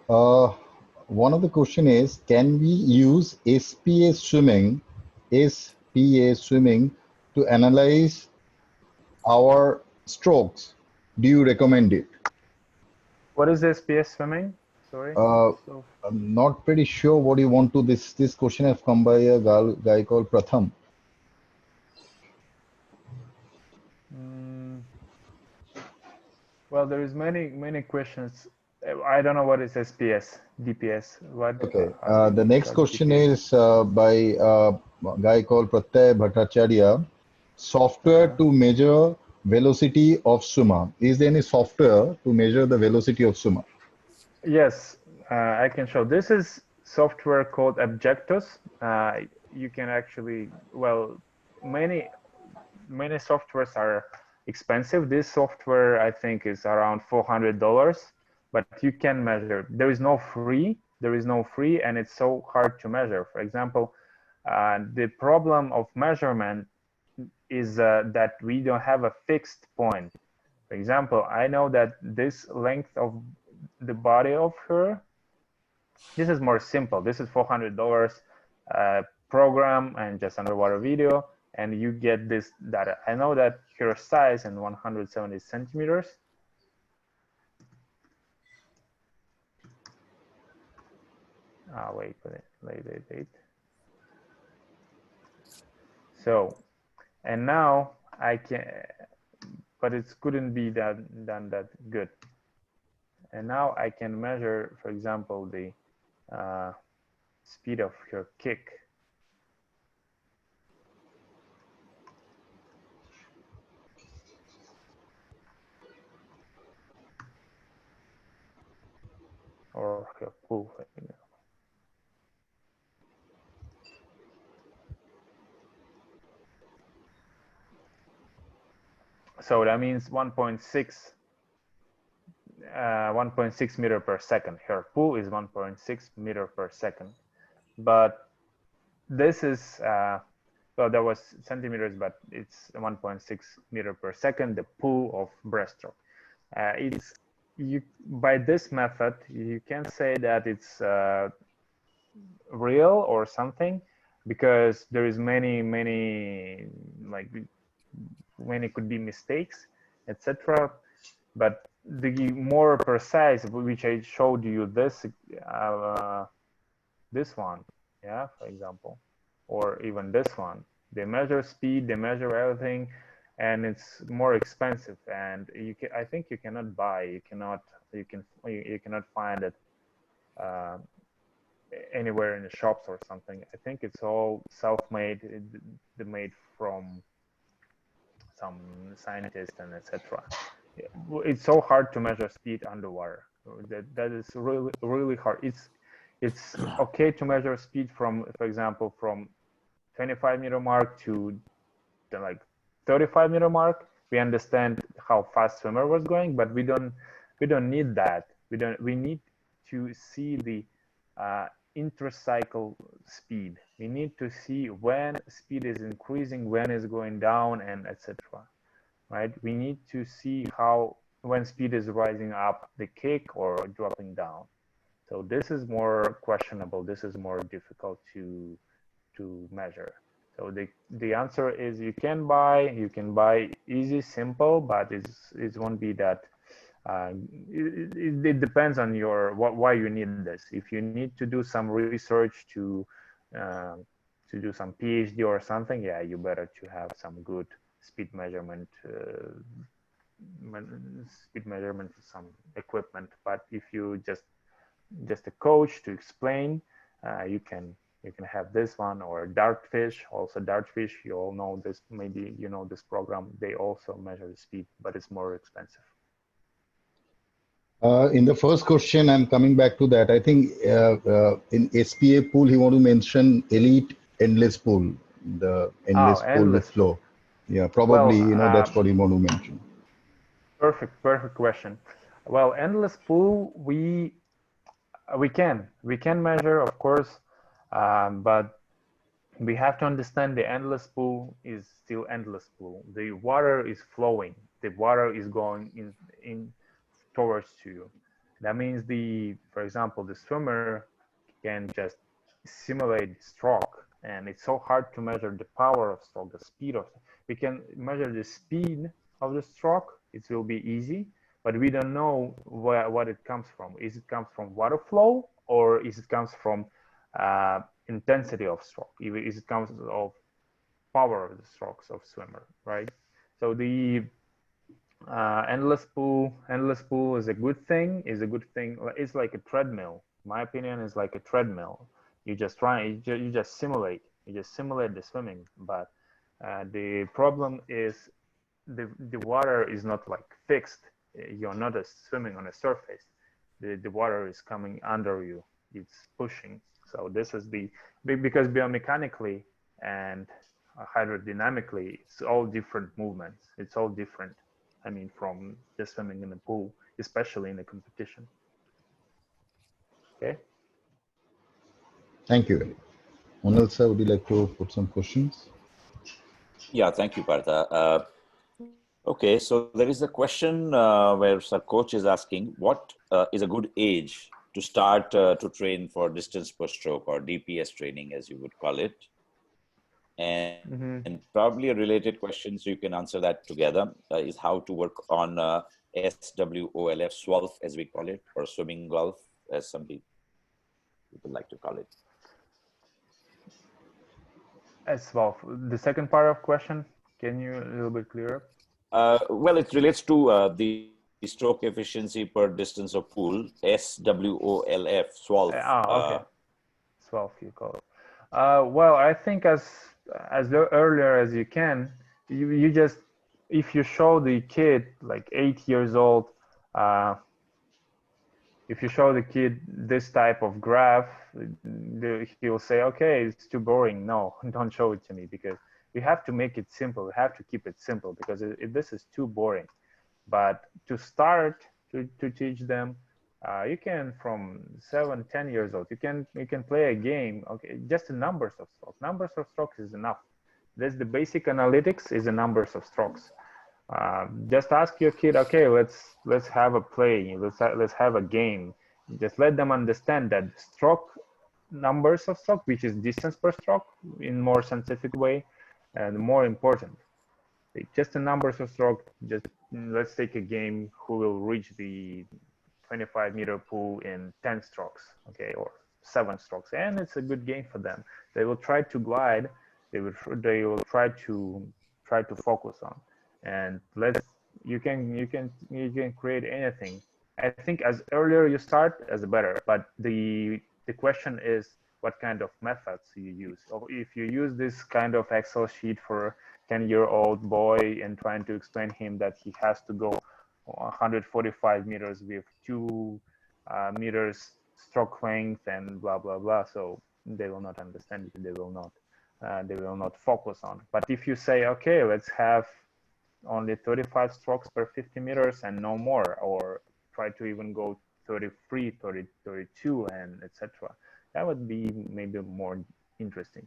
One of the question is, can we use SPA swimming to analyze our strokes? Do you recommend it? What is SPS swimming? Sorry. I'm not pretty sure what you want to. This question has come by a guy called Pratham. Well, there is many questions. I don't know what is SPS, DPS. What? Okay. The next question is by a guy called Pratyay Bhattacharya. Software to measure velocity of swimmer. Is there any software to measure the velocity of swimmer? Yes, I can show. This is software called Objectus. You can actually, well, many softwares are expensive. This software, I think, is around $400, but you can measure. There is no free, and it's so hard to measure. For example, the problem of measurement is that we don't have a fixed point. For example, I know that this length of the body of her, this is more simple. This is $400 program and just underwater video, and you get this data. I know that her size is 170 centimeters, Wait, wait. So, and now I can, but it couldn't be done that good. And now I can measure, for example, the speed of her kick. Or her pull. So that means 1.6 meter per second. Her pull is 1.6 meter per second. But this is, well, that was centimeters, but it's 1.6 meter per second, the pull of breaststroke. It's, by this method, you can say that it's real or something, because there is many could be mistakes, etc. But the more precise, which I showed you this one, yeah, for example, or even this one, they measure speed, they measure everything, and it's more expensive. And I think you cannot buy, you cannot find it anywhere in the shops or something. I think it's all self-made, made from some scientist and etc. It's so hard to measure speed underwater. That is really hard. It's okay to measure speed from, for example, from 25-meter mark to the 35-meter mark. We understand how fast swimmer was going, but we don't need that. We need to see the intracycle speed. We need to see when speed is increasing, when it's going down, and etc. Right? We need to see when speed is rising up the kick or dropping down. So this is more questionable. This is more difficult to measure. So the answer is you can buy easy, simple, but it won't be that. It depends on why you need this. If you need to do some research to do some PhD or something, yeah, you better to have some good speed measurement, some equipment. But if you just a coach to explain, you can have this one, or dartfish. Also dartfish, you all know this, maybe you know this program. They also measure the speed, but it's more expensive. In the first question, I'm coming back to that. I think in SPA pool, he want to mention elite endless pool, the endless pool with flow. Yeah, probably, well, that's what he want to mention. Perfect question. Well, endless pool, we can measure, of course, but we have to understand the endless pool is still endless pool. The water is flowing. The water is going in towards you. That means for example, the swimmer can just simulate stroke, and it's so hard to measure the power of stroke, the speed of. We can measure the speed of the stroke. It will be easy, but we don't know what it comes from. Is it comes from water flow, or is it comes from intensity of stroke? Is it comes of power of the strokes of swimmer, right? So the endless pool is a good thing. It's like a treadmill. My opinion is like a treadmill. You just simulate the swimming, but the problem is the water is not like fixed. You're not swimming on a surface. The water is coming under you. It's pushing. So this is because biomechanically and hydrodynamically, it's all different movements. It's all different. I mean, from just swimming in the pool, especially in a competition. Okay. Thank you. Onal sir, would you like to put some questions? Yeah, thank you, Partha. Okay, so there is a question where a coach is asking, what is a good age to start to train for distance per stroke, or DPS training, as you would call it? And probably a related question, so you can answer that together, is how to work on SWOLF, SWOLF as we call it, or swimming golf, as some people. people like to call it. As well, the second part of question, can you a little bit clearer? Well, it relates to the stroke efficiency per distance of pool, SWOLF, SWOLF. Okay. SWOLF you call it. Well, I think as earlier as you can, you just, if you show the kid like 8 years old, if you show the kid this type of graph, he'll say, okay, it's too boring. No, don't show it to me, because we have to make it simple. We have to keep it simple, because this is too boring. But to start to teach them, you can, from 7, 10 years old, you can play a game. Okay, just the numbers of strokes. Numbers of strokes is enough. That's the basic analytics, is the numbers of strokes. Just ask your kid, okay, let's have a play, let's have a game. Just let them understand that stroke, numbers of stroke, which is distance per stroke in more scientific way, and more important, just the numbers of stroke. Just let's take a game, who will reach the 25-meter pool in 10 strokes, okay, or 7 strokes, and it's a good game for them. They will try to glide, they will try to focus on. And you can create anything. I think as earlier you start, as better. But the question is what kind of methods you use. So if you use this kind of Excel sheet for 10-year-old boy and trying to explain him that he has to go 145 meters with 2 meters stroke length and blah blah blah, so they will not understand it. They will not focus on. But if you say, okay, let's have only 35 strokes per 50 meters and no more, or try to even go 33, 30, 32, and etc., that would be maybe more interesting.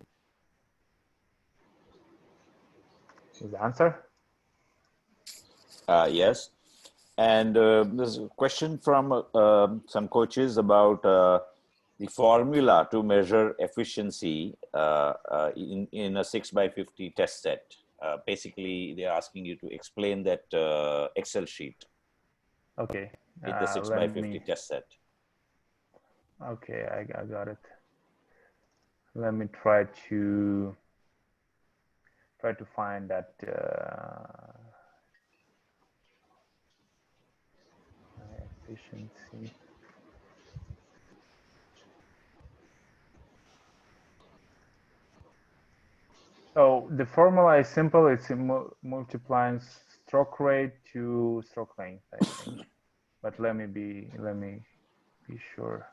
Is the answer? Yes. And there's a question from some coaches about the formula to measure efficiency in a 6x50 test set. Basically, they're asking you to explain that Excel sheet. Okay. In the 6x50 test set. Okay, I got it. Let me try to find that. Efficiency. So the formula is simple. It's multiplying stroke rate to stroke length, I think. But let me be sure.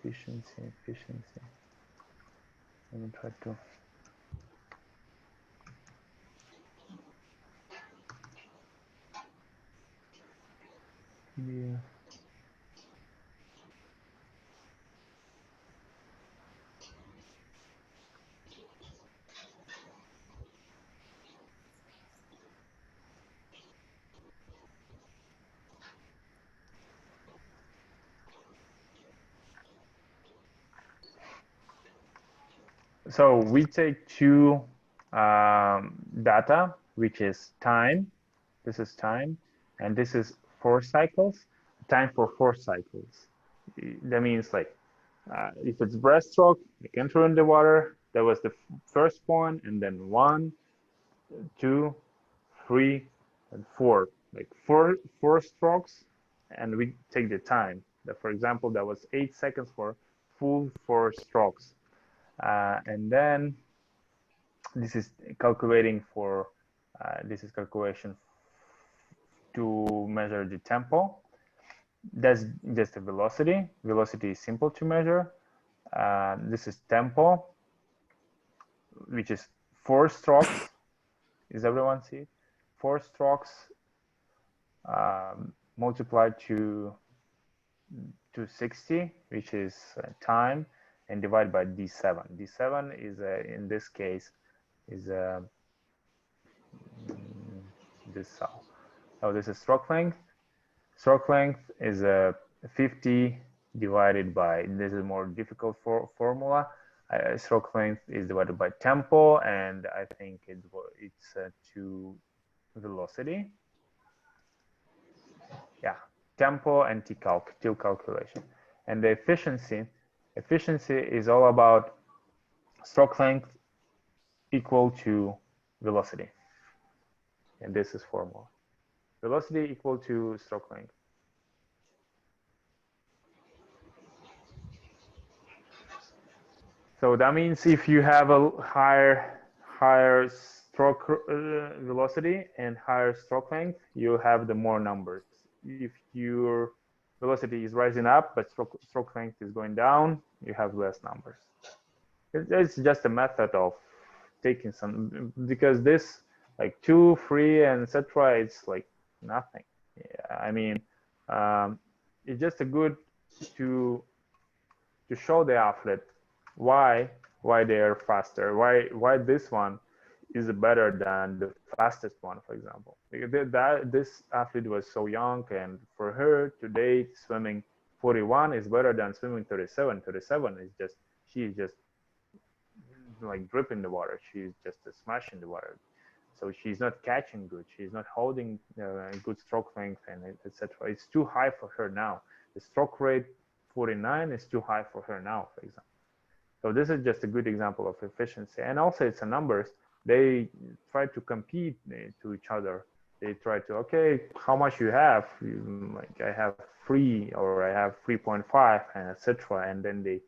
Efficiency. Let me try to. Yeah. So we take 2 data, which is time. This is time, and this is 4 cycles. Time for 4 cycles. That means, like, if it's breaststroke, you can throw in the water. That was the first one, and then 1, 2, 3, and 4. Like four strokes, and we take the time. That, for example, that was 8 seconds for full 4 strokes. And then this is calculating for this is calculation to measure the tempo. That's just the velocity. Velocity is simple to measure. This is tempo, which is 4 strokes. Is everyone see it? 4 strokes multiplied to 60, which is time, and divide by D7. D7 is in this case is this cell. So this is stroke length. Stroke length is 50 divided by, this is more difficult formula. Stroke length is divided by tempo, and I think it's to velocity. Yeah, tempo and till calculation. And the efficiency is all about stroke length equal to velocity. And this is formula. Velocity equal to stroke length. So that means if you have a higher stroke velocity and higher stroke length, you have the more numbers. If your velocity is rising up but stroke length is going down, you have less numbers. It's just a method of taking some, because this like 2, 3, and etc. It's like nothing. Yeah, I mean, it's just a good to show the athlete why they are faster, why this one is better than the fastest one, for example. Because this athlete was so young, and for her today swimming 41 is better than swimming 37. 37 is just, she's just like dripping the water. She's just smashing the water. So she's not catching good. She's not holding good stroke length, and etc. It's too high for her now. The stroke rate 49 is too high for her now, for example. So this is just a good example of efficiency. And also it's a numbers. They try to compete to each other. They try to, okay, how much you have? Like I have 3 or I have 3.5 and etc. And then they,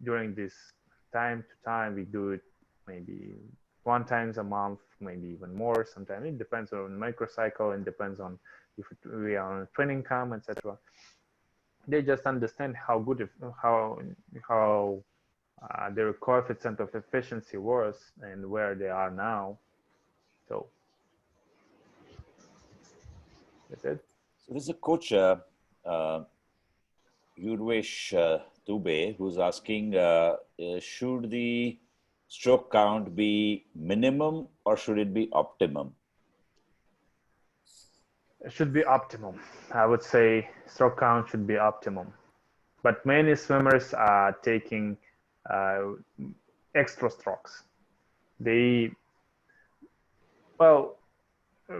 during this time to time, we do it maybe 1 time a month, maybe even more. Sometimes it depends on microcycle and depends on if we are on a training camp, etc. They just understand how good, how their coefficient of efficiency was and where they are now. So that's it. So there's a coach, Urvesh Dubey, who's asking, should the stroke count be minimum or should it be optimum? It should be optimum. I would say stroke count should be optimum. But many swimmers are taking extra strokes. They, well,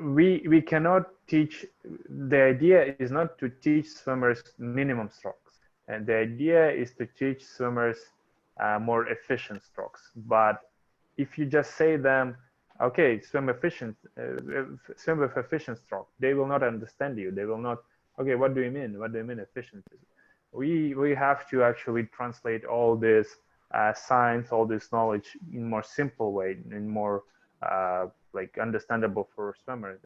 we cannot teach, the idea is not to teach swimmers minimum strokes. And the idea is to teach swimmers more efficient strokes. But if you just say them, okay, swim with efficient stroke, they will not understand you. They will not, okay, what do you mean? What do you mean efficient? We have to actually translate all this science, all this knowledge in more simple way, in more like understandable for swimmers.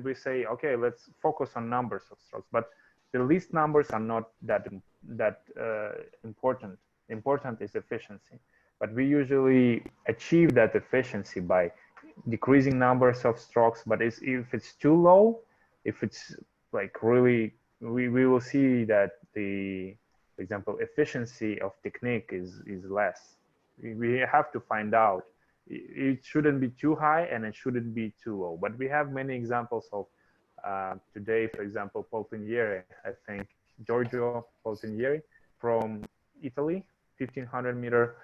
We say, okay, let's focus on numbers of strokes, but the least numbers are not that important. Important is efficiency, but we usually achieve that efficiency by decreasing numbers of strokes. But if it's too low, if it's like really, we will see that the, for example, efficiency of technique is less. We have to find out. It shouldn't be too high and it shouldn't be too low. But we have many examples of today, for example, Poltinieri, I think Giorgio Poltinieri from Italy, 1500 meter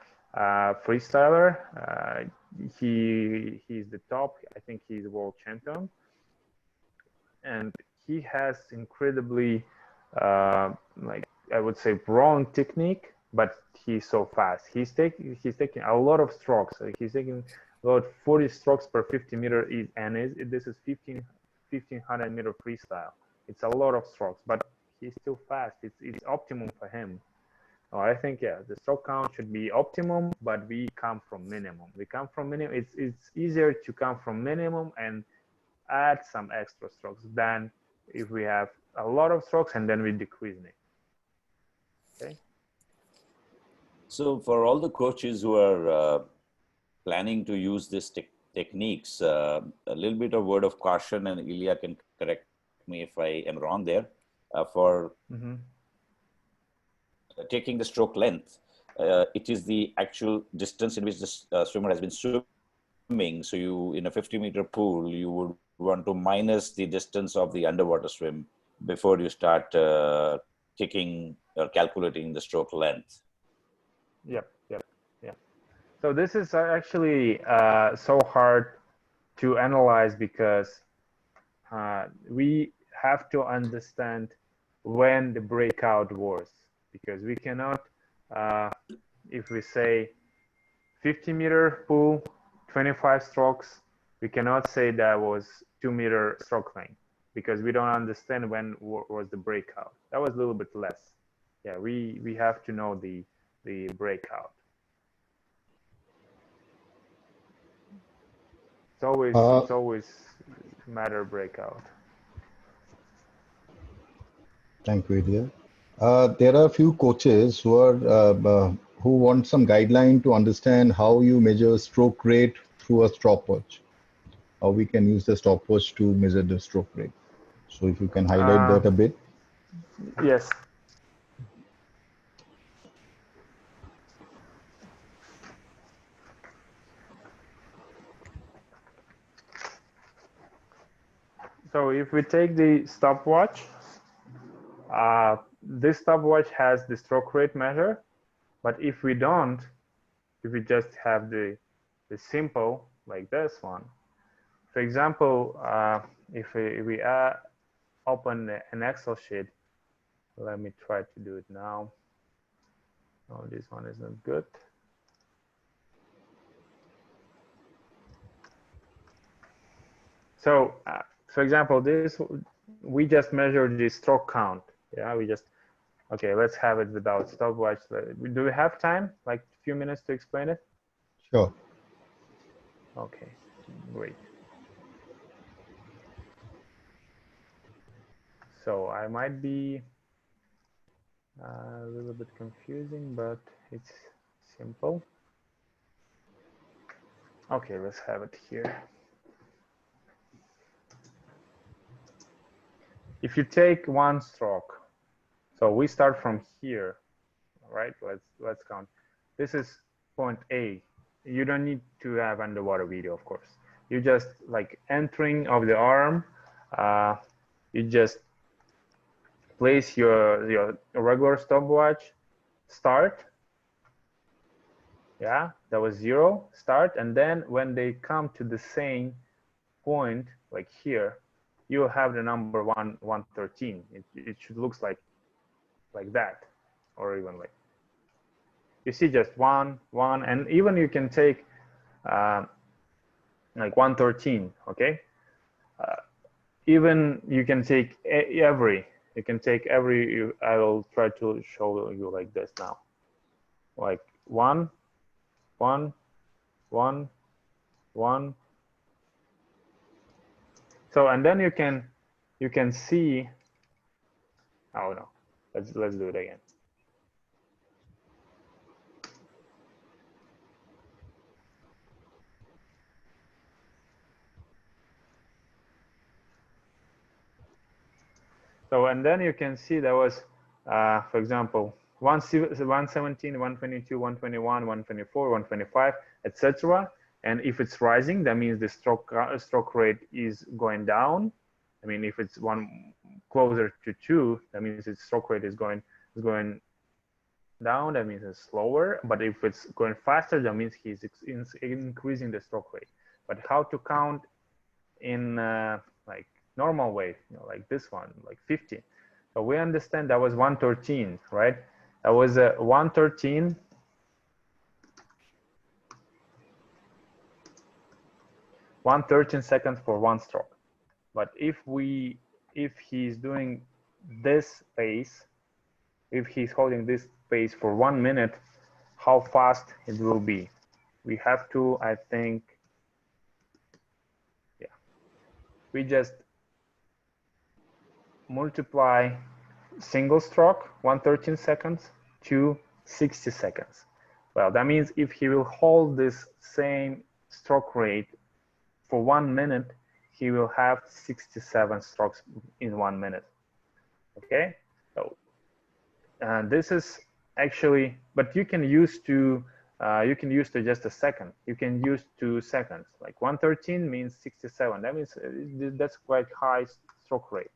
freestyler. He's the top. I think he's world champion, and he has incredibly like I would say wrong technique, but he's so fast. He's taking a lot of strokes. He's taking about 40 strokes per 50 meter, and this is 1500 meter freestyle. It's a lot of strokes, but he's still fast. It's optimum for him. I think, yeah, the stroke count should be optimum, but we come from minimum. We come from minimum. It's easier to come from minimum and add some extra strokes than if we have a lot of strokes and then we decrease it. Okay. So for all the coaches who are planning to use these techniques, a little bit of word of caution, and Ilya can correct me if I am wrong there, for taking the stroke length. It is the actual distance in which the swimmer has been swimming. So you, in a 50-meter pool, you would want to minus the distance of the underwater swim before you start taking or calculating the stroke length. Yep. So this is actually so hard to analyze because we have to understand when the breakout was, because we cannot, if we say 50-meter pull, 25 strokes, we cannot say that was 2-meter stroke length, because we don't understand when was the breakout. That was a little bit less. Yeah, we have to know the breakout. It's always matter breakout. Thank you, Ilya. There are a few coaches who want some guideline to understand how you measure stroke rate through a stopwatch. How we can use the stopwatch to measure the stroke rate. So if you can highlight that a bit. Yes. So if we take the stopwatch, this stopwatch has the stroke rate measure, but if we don't, if we just have the simple like this one, for example, if we open an Excel sheet, let me try to do it now. Oh, this one is not good. So, for example, this we just measured the stroke count. Yeah, we just okay. Let's have it without stopwatch. Do we have time? Like a few minutes to explain it? Sure. Okay, great. So I might be a little bit confusing, but it's simple. Okay, let's have it here. If you take one stroke, so we start from here, right? Let's count. This is point A. You don't need to have underwater video, of course. You just like entering of the arm. You just place your regular stopwatch, start. Yeah, that was 0, start, and then when they come to the same point, like here, you have the number 113. It should looks like that, or even like you see just 1, 1, and even you can take like 113. Okay, even you can take every. You can take every. I will try to show you like this now, like 1, 1, 1, 1. So and then you can see. Oh no, let's do it again. So and then you can see there was, for example, 117, 122, 121, 124, 125, etc. And if it's rising, that means the stroke rate is going down. I mean, if it's one closer to 2, that means its stroke rate is going down. That means it's slower. But if it's going faster, that means he's increasing the stroke rate. But how to count in like normal way, like this one, like 50. So we understand that was 113, right? That was 113. 113 seconds for one stroke. But if he's doing this pace, if he's holding this pace for 1 minute, how fast it will be? We have to, I think, yeah, we just multiply single stroke, 113 seconds, to 60 seconds. Well, that means if he will hold this same stroke rate for 1 minute, he will have 67 strokes in 1 minute. Okay, so this is actually, but you can use to just a second. You can use 2 seconds. Like 113 means 67. That means that's quite high stroke rate.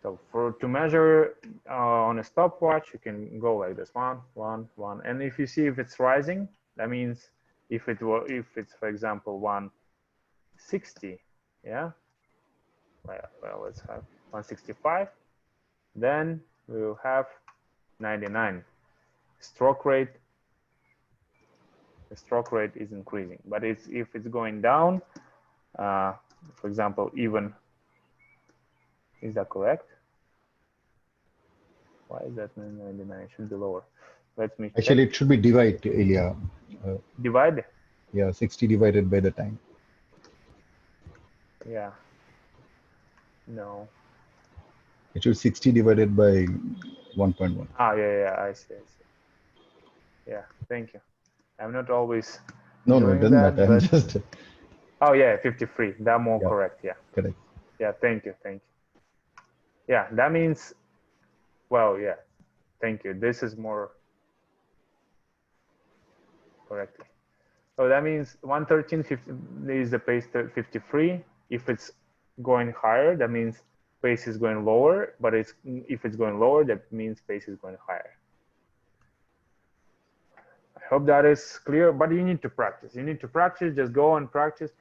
So to measure on a stopwatch, you can go like this, 1, 1, 1, and if you see if it's rising, that means if it's for example 160, yeah. Well, let's have 165. Then we will have 99. Stroke rate. The stroke rate is increasing, but if it's going down, for example, even, is that correct? Why is that 99? It should be lower. Let me check. Actually, it should be divide, Ilya. Divide? Yeah, 60 divided by the time. Yeah. No. It should 60 divided by 1.1. Ah, yeah, I see. Yeah, thank you. I'm not always No, doing it doesn't that, matter. I'm but... just. Oh yeah, 53. That more correct. Yeah. Correct. Yeah, thank you. Yeah, that means, well, yeah, thank you. This is more correctly. So that means 113 is the pace 53. If it's going higher, that means pace is going lower. But if it's going lower, that means pace is going higher. I hope that is clear. But you need to practice. You need to practice. Just go and practice.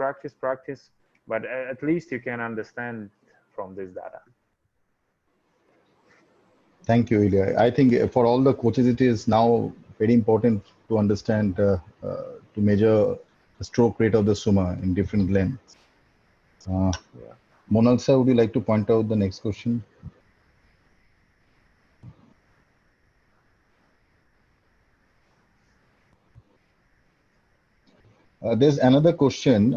But at least you can understand from this data. Thank you, Ilya. I think for all the coaches, it is now very important to understand to measure the stroke rate of the swimmer in different lengths. Yeah. Monalsa, would you like to point out the next question? There's another question.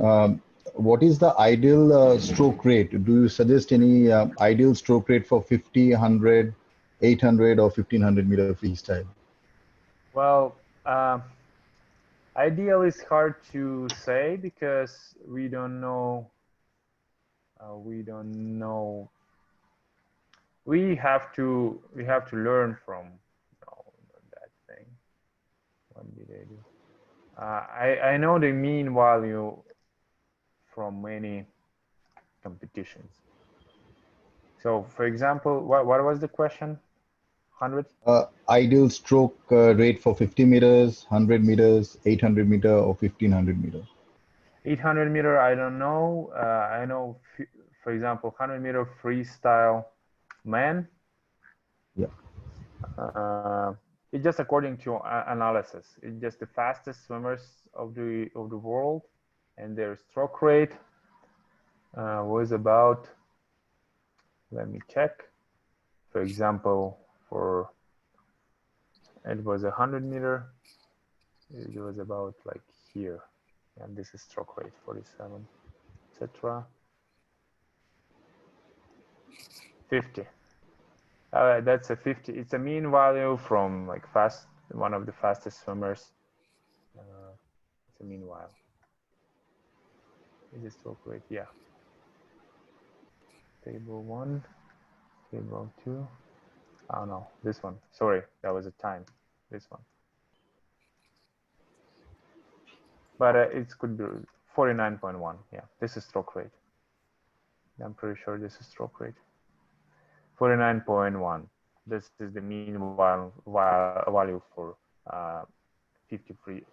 What is the ideal stroke rate? Do you suggest any ideal stroke rate for 50, 100, 800 or 1500 meter freestyle? Well, ideal is hard to say because we don't know. We have to learn from that thing. What did I do? I know the mean value from many competitions. So, for example, what was the question? 100? Ideal stroke rate for 50 meters, 100 meters, 800 meter or 1500 meter. 800 meter, I don't know. I know, for example, 100 meter freestyle man. Yeah. It's just according to analysis. It's just the fastest swimmers of the world, and their stroke rate was about. Let me check. For example, it was 100 meter. It was about like here, and this is stroke rate 47, etc. 50. That's a 50. It's a mean value from like one of the fastest swimmers. It's a mean value. Is it stroke rate? Yeah. Table 1, table 2. Oh no, this one. Sorry, that was a time. This one. But it could be 49.1. Yeah, this is stroke rate. I'm pretty sure this is stroke rate. 49.1. This is the mean value for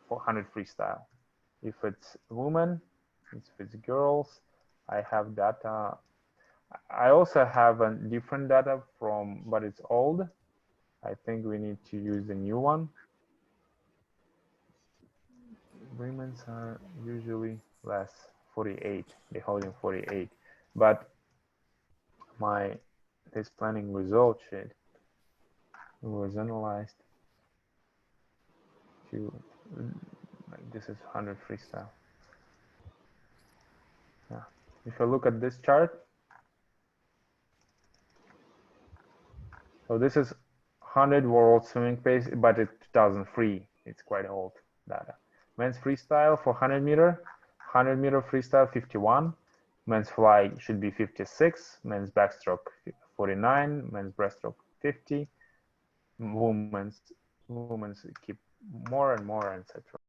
400 freestyle. If it's women, if it's girls, I have data. I also have a different data but it's old. I think we need to use the new one. Women's are usually less, 48. They're holding 48. But this planning result sheet was analyzed to, this is 100 freestyle. Yeah. If you look at this chart, so this is 100 world swimming pace, but it's 2003. It's quite old data. Men's freestyle for 100 meter freestyle 51. Men's fly should be 56. Men's backstroke 49. Men's breaststroke 50. Women's keep more and more, etc.